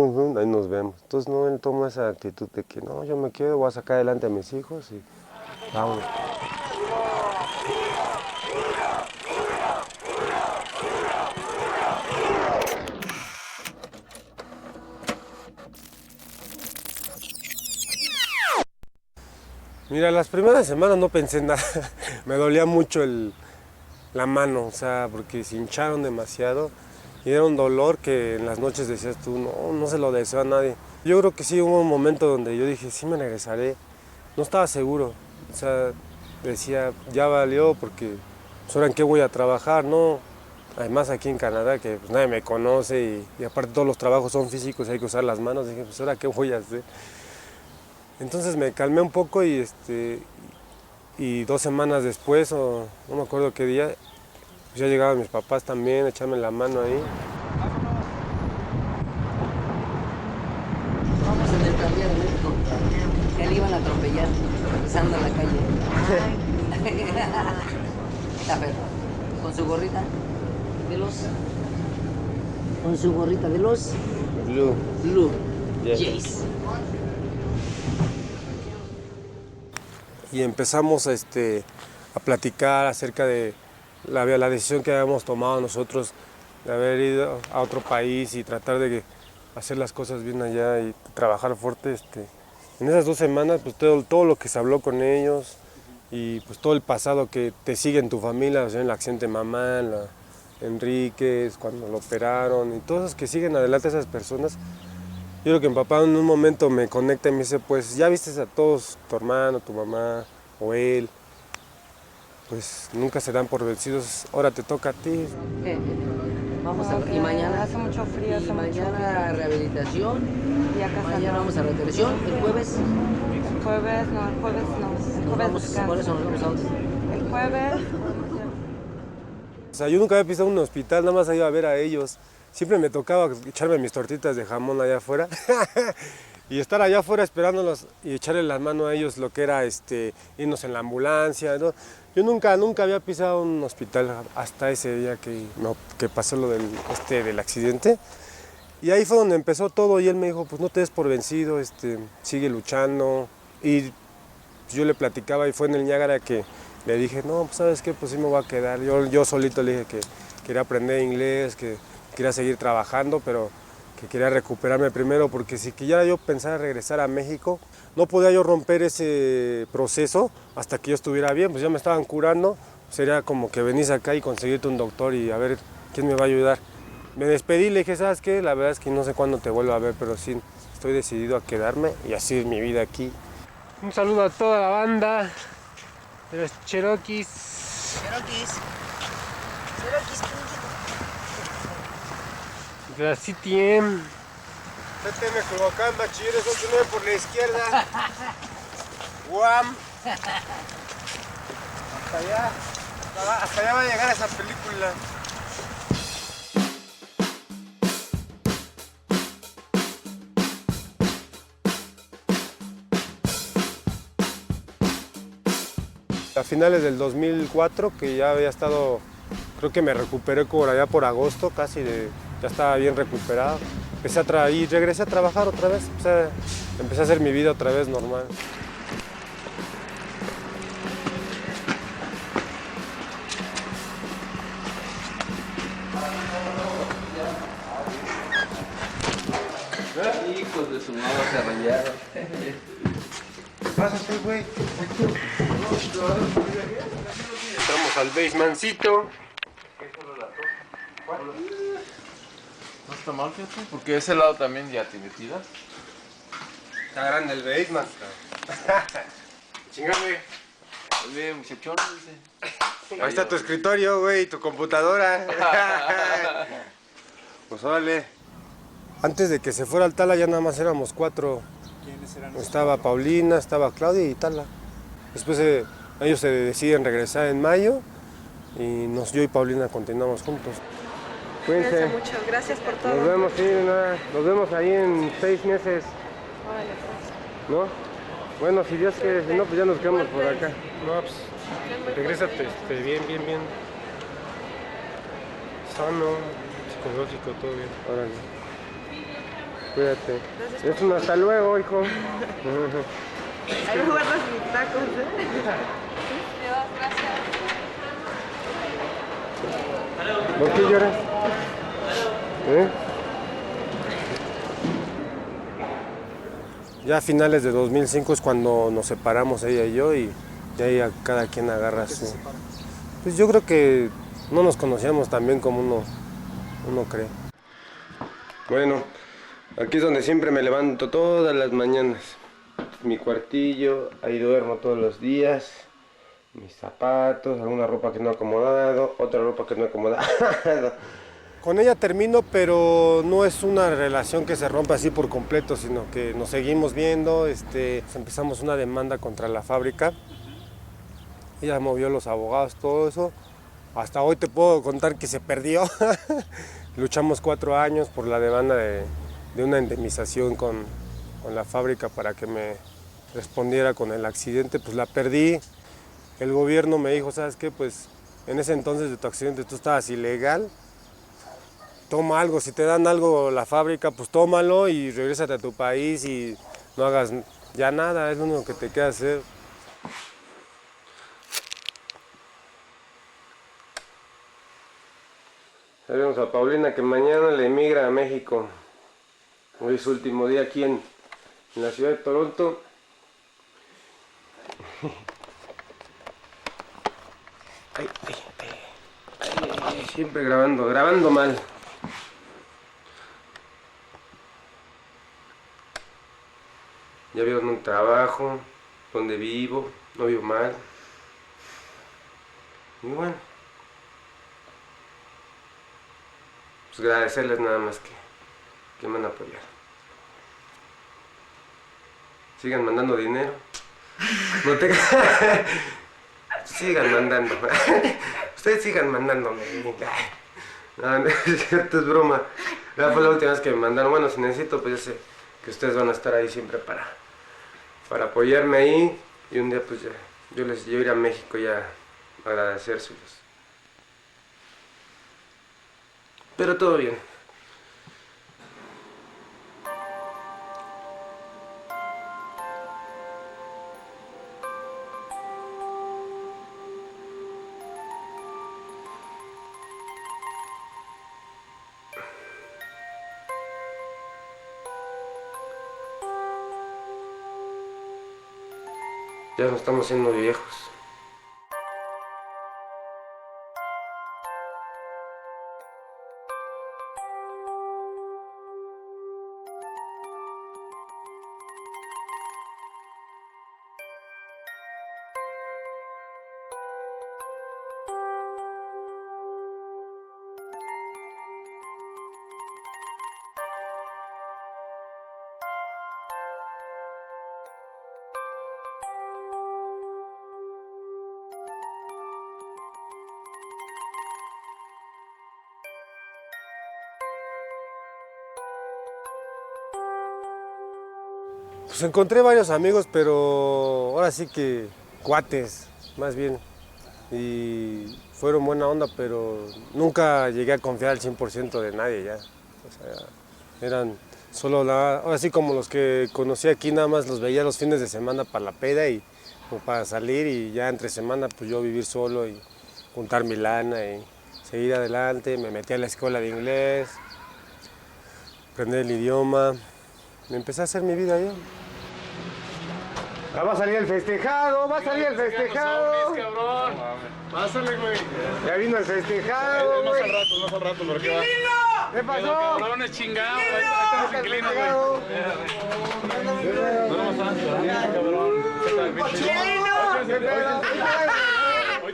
nos vemos. Entonces, no, él toma esa actitud de que no, yo me quedo, voy a sacar adelante a mis hijos y vamos. Mira, las primeras semanas no pensé en nada, me dolía mucho la mano, o sea, porque se hincharon demasiado y era un dolor que en las noches decías tú, no se lo deseo a nadie. Yo creo que sí hubo un momento donde yo dije, sí me regresaré, no estaba seguro, o sea, decía, ya valió porque, pues ahora en qué voy a trabajar, ¿no? Además aquí en Canadá que pues, nadie me conoce y aparte todos los trabajos son físicos, hay que usar las manos, dije, pues ahora qué voy a hacer. Entonces me calmé un poco y 2 semanas después, o no me acuerdo qué día, pues ya llegaban mis papás también, echarme la mano ahí. Vamos en el tranvía de México. Que le iban a atropellar, pisando la calle. Está feo. Con su gorrita de los... Con su gorrita de los... Blue Jays. Y empezamos a platicar acerca de la decisión que habíamos tomado nosotros de haber ido a otro país y tratar de hacer las cosas bien allá y trabajar fuerte. En esas 2 semanas, pues todo lo que se habló con ellos y pues todo el pasado que te sigue en tu familia, o sea, en el accidente de mamá, en la Enríquez, cuando lo operaron y todos los que siguen adelante esas personas. Yo creo que mi papá en un momento me conecta y me dice, pues ya viste a todos, tu hermano, tu mamá o él, pues nunca se dan por vencidos, ahora te toca a ti. Vamos a... Y mañana... Hace mucho frío, hace mañana rehabilitación, y acá mañana vamos a retención, el jueves... El jueves no. El jueves descanso. Por eso nos vamos a dónde. El jueves... O sea, yo nunca había pisado un hospital, nada más iba a ver a ellos. Siempre me tocaba echarme mis tortitas de jamón allá afuera y estar allá afuera esperándolos y echarle la mano a ellos lo que era irnos en la ambulancia, ¿no? Yo nunca había pisado un hospital hasta ese día que pasó lo del accidente. Y ahí fue donde empezó todo y él me dijo, pues no te des por vencido, sigue luchando. Y yo le platicaba y fue en el Niágara que le dije, no, pues sabes qué, pues sí me voy a quedar. Yo solito le dije que quería aprender inglés, que quería seguir trabajando, pero que quería recuperarme primero, porque si ya yo pensaba regresar a México, no podía yo romper ese proceso hasta que yo estuviera bien, pues ya me estaban curando, sería como que venís acá y conseguirte un doctor y a ver quién me va a ayudar. Me despedí, le dije, ¿sabes qué? La verdad es que no sé cuándo te vuelvo a ver, pero sí, estoy decidido a quedarme y así es mi vida aquí. Un saludo a toda la banda de los Cherokees. Cherokees. De la CTM. CTM Culhuacán, bachilleres 89 por la izquierda. Guam. Hasta allá va a llegar esa película. A finales del 2004, que ya había estado, creo que me recuperé por allá por agosto, ya estaba bien recuperado. Y regresé a trabajar otra vez, empecé a hacer mi vida otra vez normal. Hijos de su madre se rayaron. Pásate, güey. Entramos al basemancito. No está mal, fíjate, porque ese lado también ya tiene tiras. Está grande el basement. Chingame. Oye, muchachón, dice. Ahí está tu escritorio, güey, tu computadora. Pues órale. Antes de que se fuera al Tala ya nada más éramos 4. ¿Quiénes eran? Estaba Paulina, estaba Claudia y Tala. Después ellos se deciden regresar en mayo y yo y Paulina continuamos juntos. Cuídense. Cuídense mucho, gracias por todo. Nos vemos, sí, nada. Nos vemos ahí en 6 meses. Órale, pues. ¿No? Bueno, si Dios quiere, si no, pues ya nos quedamos por acá. No, pues, regrésate bien. Sano, psicológico, todo bien. Órale. Cuídate. Es un hasta luego, hijo. Ahí me guardas mis tacos, Gracias. ¿Por qué lloras? Ya a finales de 2005 es cuando nos separamos ella y yo y de ahí cada quien agarra su... Pues yo creo que no nos conocíamos tan bien como uno cree. Bueno, aquí es donde siempre me levanto todas las mañanas. Mi cuartillo, ahí duermo todos los días. Mis zapatos, alguna ropa que no he acomodado, otra ropa que no he acomodado. Con ella termino, pero no es una relación que se rompa así por completo, sino que nos seguimos viendo. Empezamos una demanda contra la fábrica. Ella movió los abogados, todo eso. Hasta hoy te puedo contar que se perdió. Luchamos 4 años por la demanda de una indemnización con la fábrica para que me respondiera con el accidente. Pues la perdí. El gobierno me dijo, ¿sabes qué? Pues en ese entonces de tu accidente tú estabas ilegal. Toma algo, si te dan algo la fábrica, pues tómalo y regrésate a tu país y no hagas ya nada, es lo único que te queda hacer. Sabemos a Paulina que mañana le emigra a México. Hoy es su último día aquí en la ciudad de Toronto. Siempre grabando mal. Ya vieron un trabajo, donde vivo, no vivo mal. Y bueno, pues agradecerles nada más que me han apoyado. Sigan mandando dinero. No te... Sigan mandando. Ustedes sigan mandándome. No, es cierto, es broma. Ya fue la última vez que me mandaron. Bueno, si necesito, pues ya sé que ustedes van a estar ahí siempre para apoyarme ahí. Y un día pues ya, yo iré a México ya a agradecérselos. Pero todo bien. Ya nos estamos haciendo viejos. Pues encontré varios amigos, pero ahora sí que cuates, más bien. Y fueron buena onda, pero nunca llegué a confiar al 100% de nadie ya. O sea, eran solo ahora sí como los que conocí aquí, nada más los veía los fines de semana para la peda y como para salir, y ya entre semana pues yo vivir solo y juntar mi lana y seguir adelante. Me metí a la escuela de inglés, aprender el idioma, me empecé a hacer mi vida yo. Va a salir el festejado, va a salir el festejado. Cabrón. Pásale, güey. Ya vino el festejado, güey. No al rato, ¿por qué va? ¿Qué pasó? Cabrón, es chingado. Ahí estamos inquilinos, güey. No nos vamos a cabrón. ¡Chilino! Hoy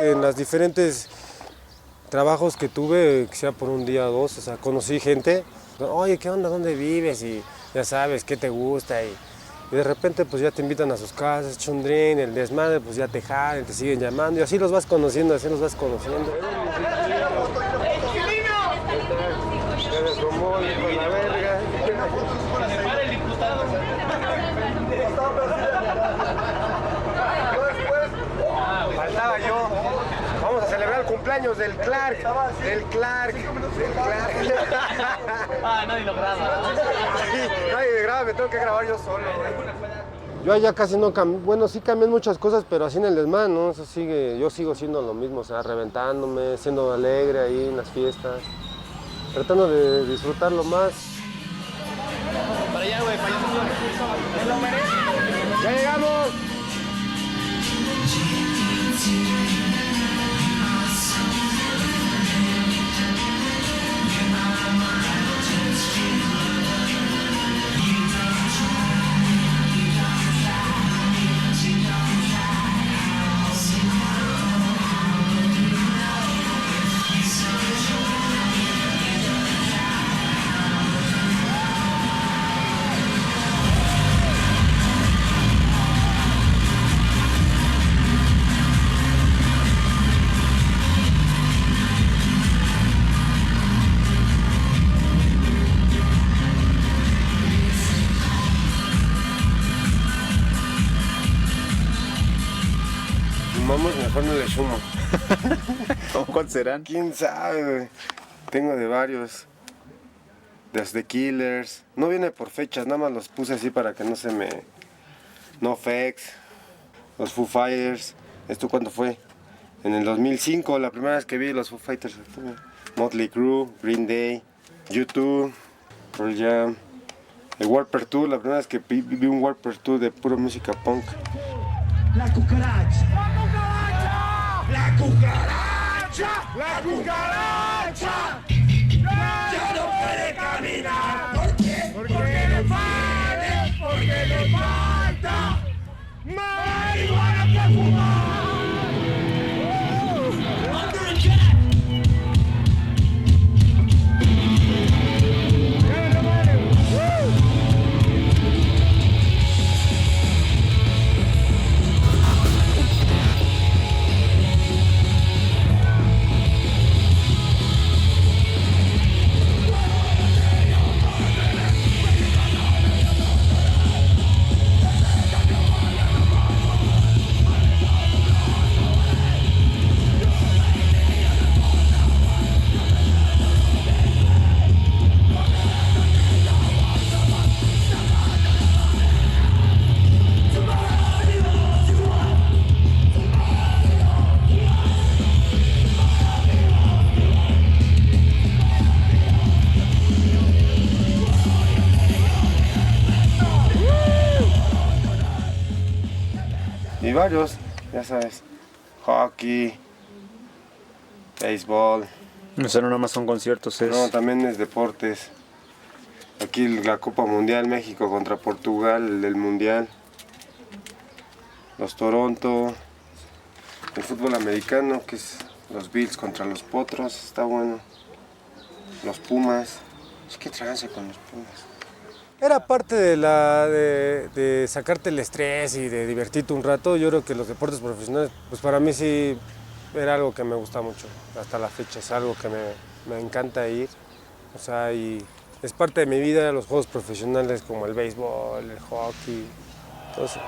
En las diferentes trabajos que tuve, que sea por un día o dos, o sea, conocí gente, oye, ¿qué onda? ¿Dónde vives? Y ya sabes, ¿qué te gusta? Y de repente pues ya te invitan a sus casas, echas un drink, el desmadre, pues ya te jalan, te siguen llamando y así los vas conociendo, así los vas conociendo. Faltaba yo. Vamos a celebrar el cumpleaños del Clark. Nadie lo graba. Nadie me graba, me tengo que grabar yo solo. Yo allá casi no cambié, bueno, sí cambié muchas cosas, pero así en el desmán, ¿no? Eso sigue, yo sigo siendo lo mismo, o sea, reventándome, siendo alegre ahí en las fiestas, tratando de disfrutarlo más. Para allá, güey, para allá. ¡Me lo merece! ¡Ya llegamos! Fumamos, mejor no le sumo. ¿Cuántos serán? ¿Quién sabe, güey? Tengo de varios. Desde Killers. No viene por fechas, nada más los puse así para que no se me... NoFX. Los Foo Fighters. ¿Esto cuándo fue? En el 2005, la primera vez que vi los Foo Fighters. Motley Crue, Green Day, U2, Pearl Jam. El Warped Tour, la primera vez que vi un Warped Tour de pura música punk. La cucaracha. La cucaracha. La cucaracha. Ya no puede caminar. ¿Por qué? Porque le falta marihuana que fumar. Y varios, ya sabes, hockey, béisbol. O sea, no nada más son conciertos, es... No, también es deportes. Aquí la Copa Mundial, México contra Portugal, el Mundial. Los Toronto, el fútbol americano, que es los Bills contra los Potros, está bueno. Los Pumas, es que trance con los Pumas. Era parte de sacarte el estrés y de divertirte un rato. Yo creo que los deportes profesionales, pues para mí sí era algo que me gusta mucho. Hasta la fecha es algo que me encanta ir. O sea, y es parte de mi vida, los juegos profesionales como el béisbol, el hockey, todo eso.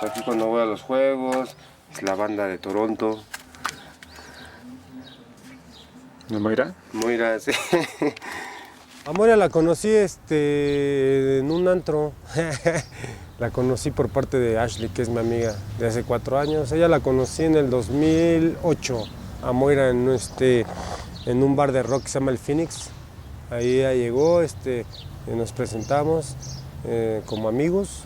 Aquí cuando voy a los juegos, es la banda de Toronto. ¿De Moira? Moira, sí. A Moira la conocí en un antro. La conocí por parte de Ashley, que es mi amiga de hace 4 años. Ella la conocí en el 2008, a Moira en en un bar de rock que se llama el Phoenix. Ahí ella llegó, nos presentamos como amigos.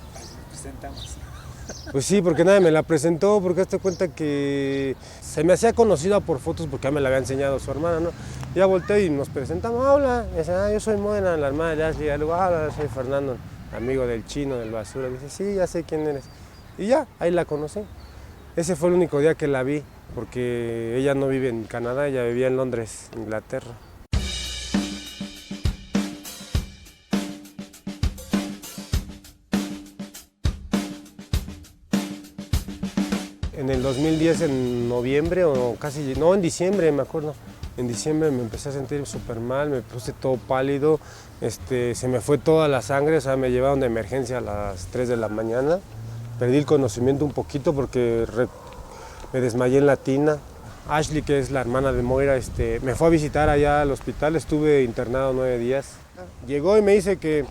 Pues sí, porque nadie me la presentó, porque hazte cuenta que se me hacía conocida por fotos porque ya me la había enseñado su hermana, ¿no? Ya volteé y nos presentamos, hola, y dice, yo soy Moira, la hermana de Ashley, y luego, soy Fernando, amigo del Chino, del Basura. Y dice, sí, ya sé quién eres. Y ya, ahí la conocí. Ese fue el único día que la vi, porque ella no vive en Canadá, ella vivía en Londres, Inglaterra. En el 2010, en noviembre, o casi, no, en diciembre, me acuerdo. En diciembre me empecé a sentir súper mal, me puse todo pálido, se me fue toda la sangre, o sea, me llevaron de emergencia a las 3 de la mañana. Perdí el conocimiento un poquito porque me desmayé en la tina. Ashley, que es la hermana de Moira, me fue a visitar allá al hospital, estuve internado 9 días. Llegó y me dice que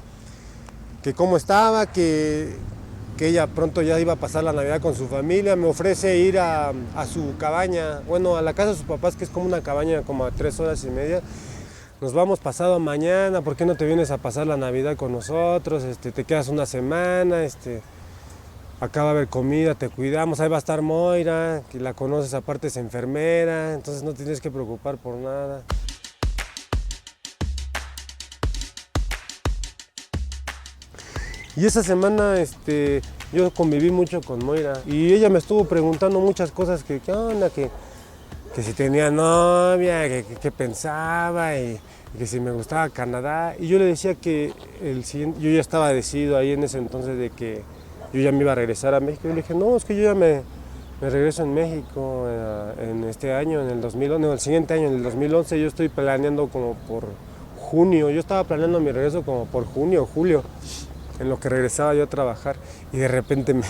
cómo estaba, que ella pronto ya iba a pasar la Navidad con su familia, me ofrece ir a su cabaña, bueno, a la casa de sus papás, que es como una cabaña como a 3 horas y media. Nos vamos pasado mañana, ¿por qué no te vienes a pasar la Navidad con nosotros? Te quedas una semana, acá va a haber comida, te cuidamos, ahí va a estar Moira, que la conoces, aparte es enfermera, entonces no tienes que preocupar por nada. Y esa semana yo conviví mucho con Moira y ella me estuvo preguntando muchas cosas, que qué onda, que si tenía novia, que pensaba y que si me gustaba Canadá. Y yo le decía que yo ya estaba decidido ahí en ese entonces de que yo ya me iba a regresar a México. Y le dije, no, es que yo ya me regreso en México en este año, en el 2011, no, el siguiente año, en el 2011. Yo estoy planeando como por junio, yo estaba planeando mi regreso como por junio o julio, en lo que regresaba yo a trabajar. Y de repente me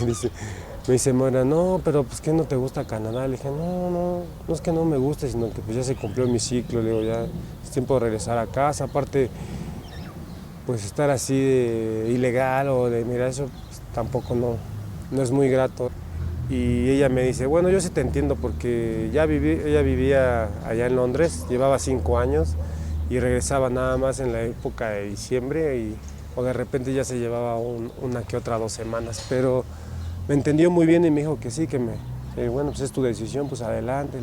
dice Moira, no, pero pues ¿qué no te gusta Canadá? Le dije, no es que no me guste, sino que pues ya se cumplió mi ciclo. Le digo, ya es tiempo de regresar a casa. Aparte, pues estar así de ilegal o de mira, eso pues, tampoco no es muy grato. Y ella me dice, bueno, yo sí te entiendo porque ella vivía allá en Londres, llevaba 5 años y regresaba nada más en la época de diciembre o de repente ya se llevaba una que otra 2 semanas, pero me entendió muy bien y me dijo que sí, que bueno, pues es tu decisión, pues adelante.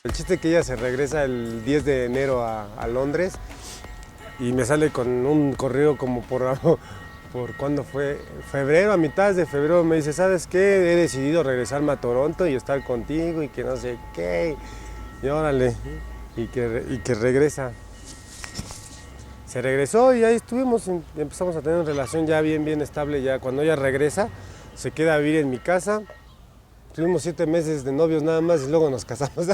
El chiste es que ella se regresa el 10 de enero a Londres y me sale con un correo como por ¿cuándo fue? Febrero, a mitad de febrero me dice, ¿sabes qué? He decidido regresarme a Toronto y estar contigo y que no sé qué. Y órale, y que regresa. Se regresó y ahí estuvimos, empezamos a tener una relación ya bien estable. Ya cuando ella regresa, se queda a vivir en mi casa. Tuvimos 7 meses de novios nada más y luego nos casamos.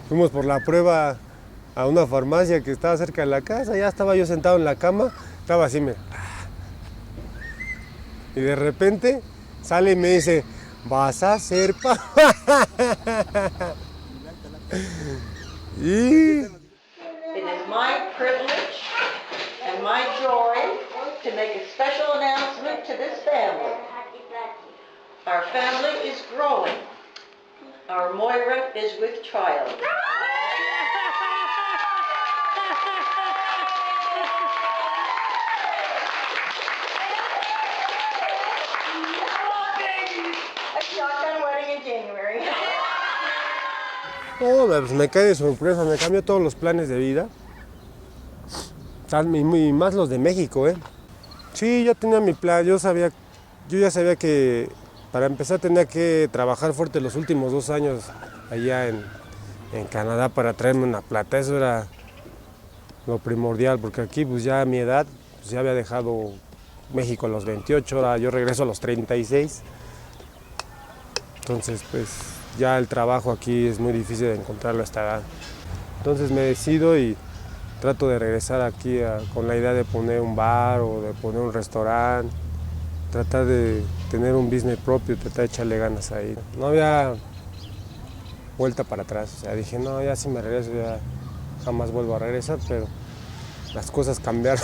Fuimos por la prueba a una farmacia que estaba cerca de la casa, ya estaba yo sentado en la cama, estaba así, mira. Y de repente sale y me dice, vas a ser papá. It is my privilege and my joy to make a special announcement to this family. Our family is growing. Our Moira is with child. No, pues me cae de sorpresa, me cambió todos los planes de vida. Y más los de México, ¿eh? Sí, yo tenía mi plan, yo ya sabía que para empezar tenía que trabajar fuerte los últimos 2 años allá en Canadá para traerme una plata, eso era lo primordial, porque aquí pues ya a mi edad, pues ya había dejado México a los 28, ahora yo regreso a los 36. Entonces pues ya el trabajo aquí es muy difícil de encontrarlo a esta edad. Entonces me decido y trato de regresar aquí con la idea de poner un bar o de poner un restaurante, tratar de tener un business propio, tratar de echarle ganas ahí. No había vuelta para atrás, o sea, dije, no, ya si me regreso, ya jamás vuelvo a regresar, pero las cosas cambiaron.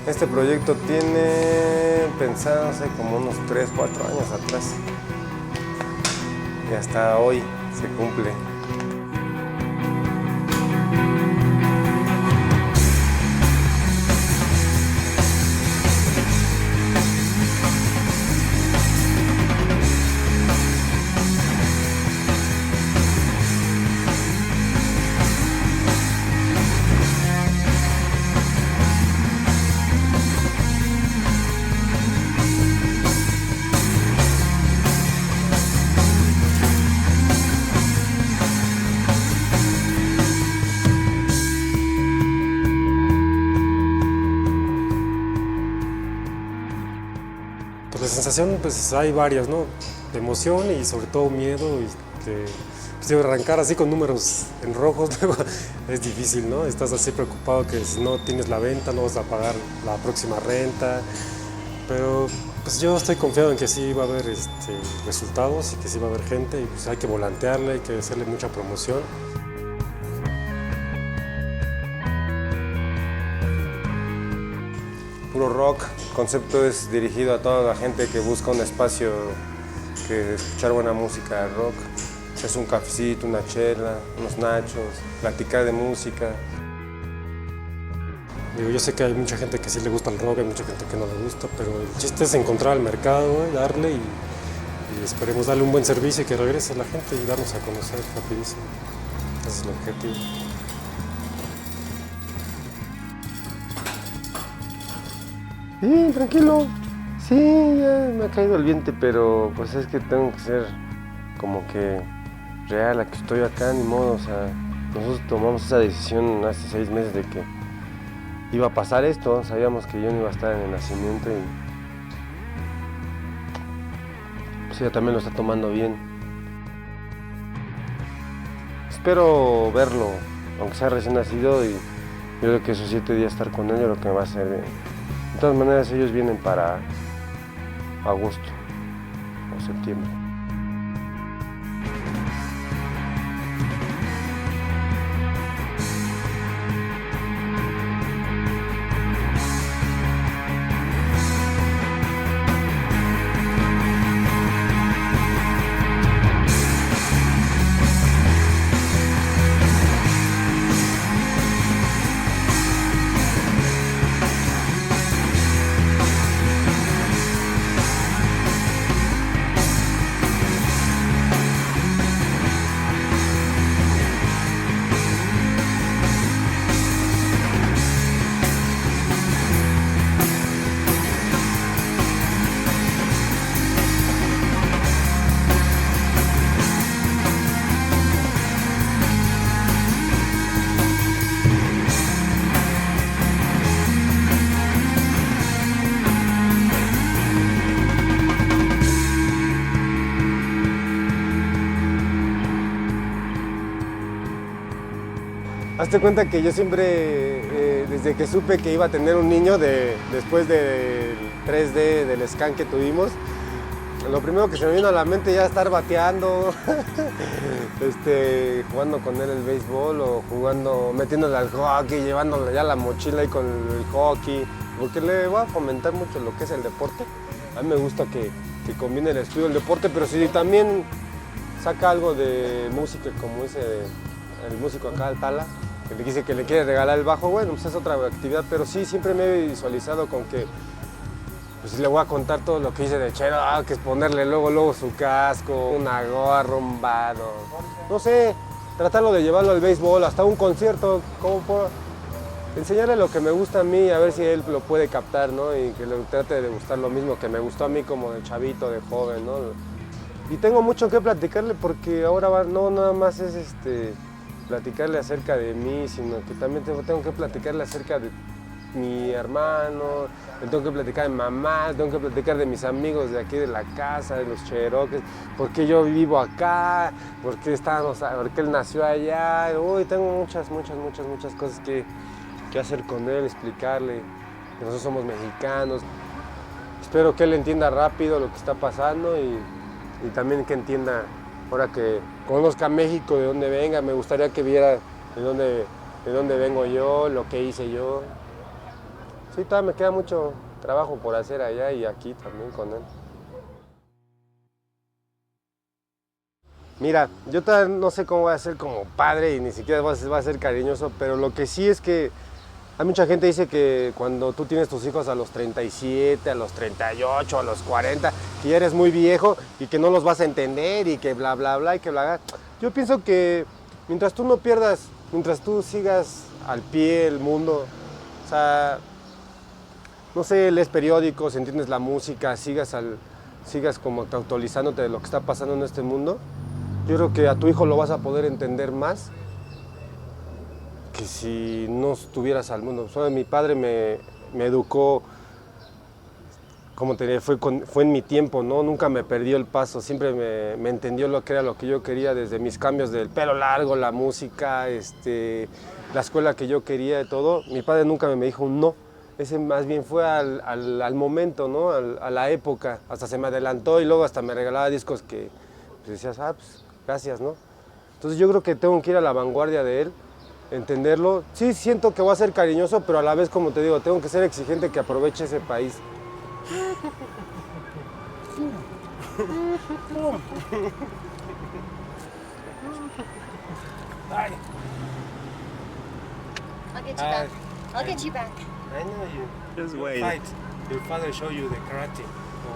Este proyecto tiene pensado hace como unos 3, 4 años atrás. Y hasta hoy se cumple. La sensación, pues hay varias, ¿no? De emoción y sobre todo miedo, y que pues, arrancar así con números en rojos luego es difícil, ¿no? Estás así preocupado que si no tienes la venta no vas a pagar la próxima renta, pero pues yo estoy confiado en que sí va a haber resultados y que sí va a haber gente, y pues hay que volantearle, hay que hacerle mucha promoción. Puro rock. El concepto es dirigido a toda la gente que busca un espacio que escuchar buena música de rock. Es un cafecito, una chela, unos nachos, platicar de música. Digo, yo sé que hay mucha gente que sí le gusta el rock, hay mucha gente que no le gusta, pero el chiste es encontrar el mercado, darle y esperemos darle un buen servicio y que regrese la gente y darnos a conocer rapidísimo. Ese es el objetivo. Sí, tranquilo. Sí, ya me ha caído el viento, pero pues es que tengo que ser como que real, a que estoy acá, ni modo. O sea, nosotros tomamos esa decisión hace 6 meses de que iba a pasar esto. Sabíamos que yo no iba a estar en el nacimiento y pues ella también lo está tomando bien. Espero verlo, aunque sea recién nacido, y yo creo que esos 7 días estar con él, yo creo que me va a hacer bien. De todas maneras, ellos vienen para agosto o septiembre. Hazte cuenta que yo siempre, desde que supe que iba a tener un niño, después del 3D, del scan que tuvimos, lo primero que se me vino a la mente ya estar bateando, jugando con él el béisbol o jugando, metiéndole al hockey, llevándole ya la mochila ahí con el hockey, porque le voy a fomentar mucho lo que es el deporte. A mí me gusta que combine el estudio del deporte, pero si también saca algo de música, como dice el músico acá, el Tala, que le dice que le quiere regalar el bajo, bueno, pues es otra actividad, pero sí, siempre me he visualizado con que pues le voy a contar todo lo que hice de chero, que es ponerle luego su casco, una gorra, un vado, no sé, tratarlo de llevarlo al béisbol, hasta un concierto, como por enseñarle lo que me gusta a mí, a ver si él lo puede captar, ¿no? Y que le trate de gustar lo mismo que me gustó a mí como de chavito, de joven, ¿no? Y tengo mucho que platicarle porque ahora no nada más es platicarle acerca de mí, sino que también tengo que platicarle acerca de mi hermano, le tengo que platicar de mamá, le tengo que platicar de mis amigos de aquí de la casa, de los cheroques, por qué yo vivo acá, por qué él nació allá. Uy, tengo muchas cosas que hacer con él, explicarle que nosotros somos mexicanos. Espero que él entienda rápido lo que está pasando y también que entienda, ahora que conozca México, de dónde venga. Me gustaría que viera de dónde vengo yo, lo que hice yo. Sí, todavía me queda mucho trabajo por hacer allá y aquí también con él. Mira, yo todavía no sé cómo voy a ser como padre y ni siquiera va a ser cariñoso, pero lo que sí es que hay mucha gente que dice que cuando tú tienes tus hijos a los 37, a los 38, a los 40, que ya eres muy viejo y que no los vas a entender y que bla, bla, bla y que bla. Yo pienso que mientras tú no pierdas, mientras tú sigas al pie el mundo, o sea, no sé, lees periódicos, entiendes la música, sigas como actualizándote de lo que está pasando en este mundo, yo creo que a tu hijo lo vas a poder entender más que si no estuvieras al mundo. O sea, mi padre me educó, como te diré, fue en mi tiempo, ¿no? Nunca me perdió el paso, siempre me entendió lo que era lo que yo quería, desde mis cambios del pelo largo, la música, la escuela que yo quería y todo. Mi padre nunca me dijo un no. Ese más bien fue al momento, ¿no? A la época. Hasta se me adelantó y luego hasta me regalaba discos que pues decías, pues gracias, ¿no? Entonces yo creo que tengo que ir a la vanguardia de él, entenderlo. Sí, siento que voy a ser cariñoso, pero a la vez, como te digo, tengo que ser exigente, que aproveche ese país. I'll get you back. I'll get you back. I know you. Just wait. Fight. Your father showed you the karate. The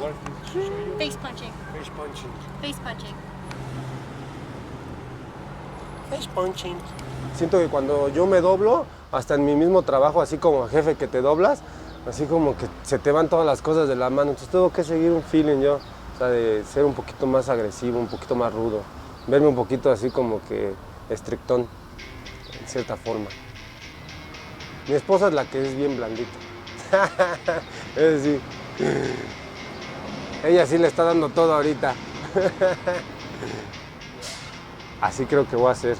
what did he show you? Face punching. Face punching. Face punching. Face punching. Siento que cuando yo me doblo, hasta en mi mismo trabajo, así como jefe que te doblas, así como que se te van todas las cosas de la mano. Entonces tengo que seguir un feeling yo, o sea, de ser un poquito más agresivo, un poquito más rudo. Verme un poquito así como que estrictón, en cierta forma. Mi esposa es la que es bien blandita. Es decir, ella sí le está dando todo ahorita. Así creo que voy a hacer.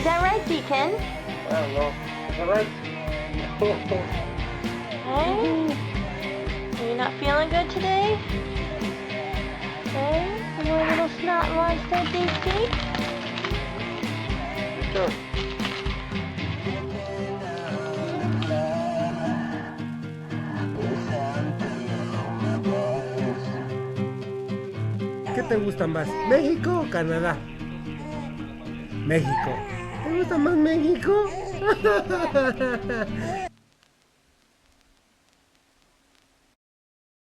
that right, Deacon? I don't know. Is that right? Hey? Are you not feeling good today? Hey? You little snot monster, Deacon? Sure. ¿Qué te gusta más, México o Canadá? México. ¿Te gusta más México?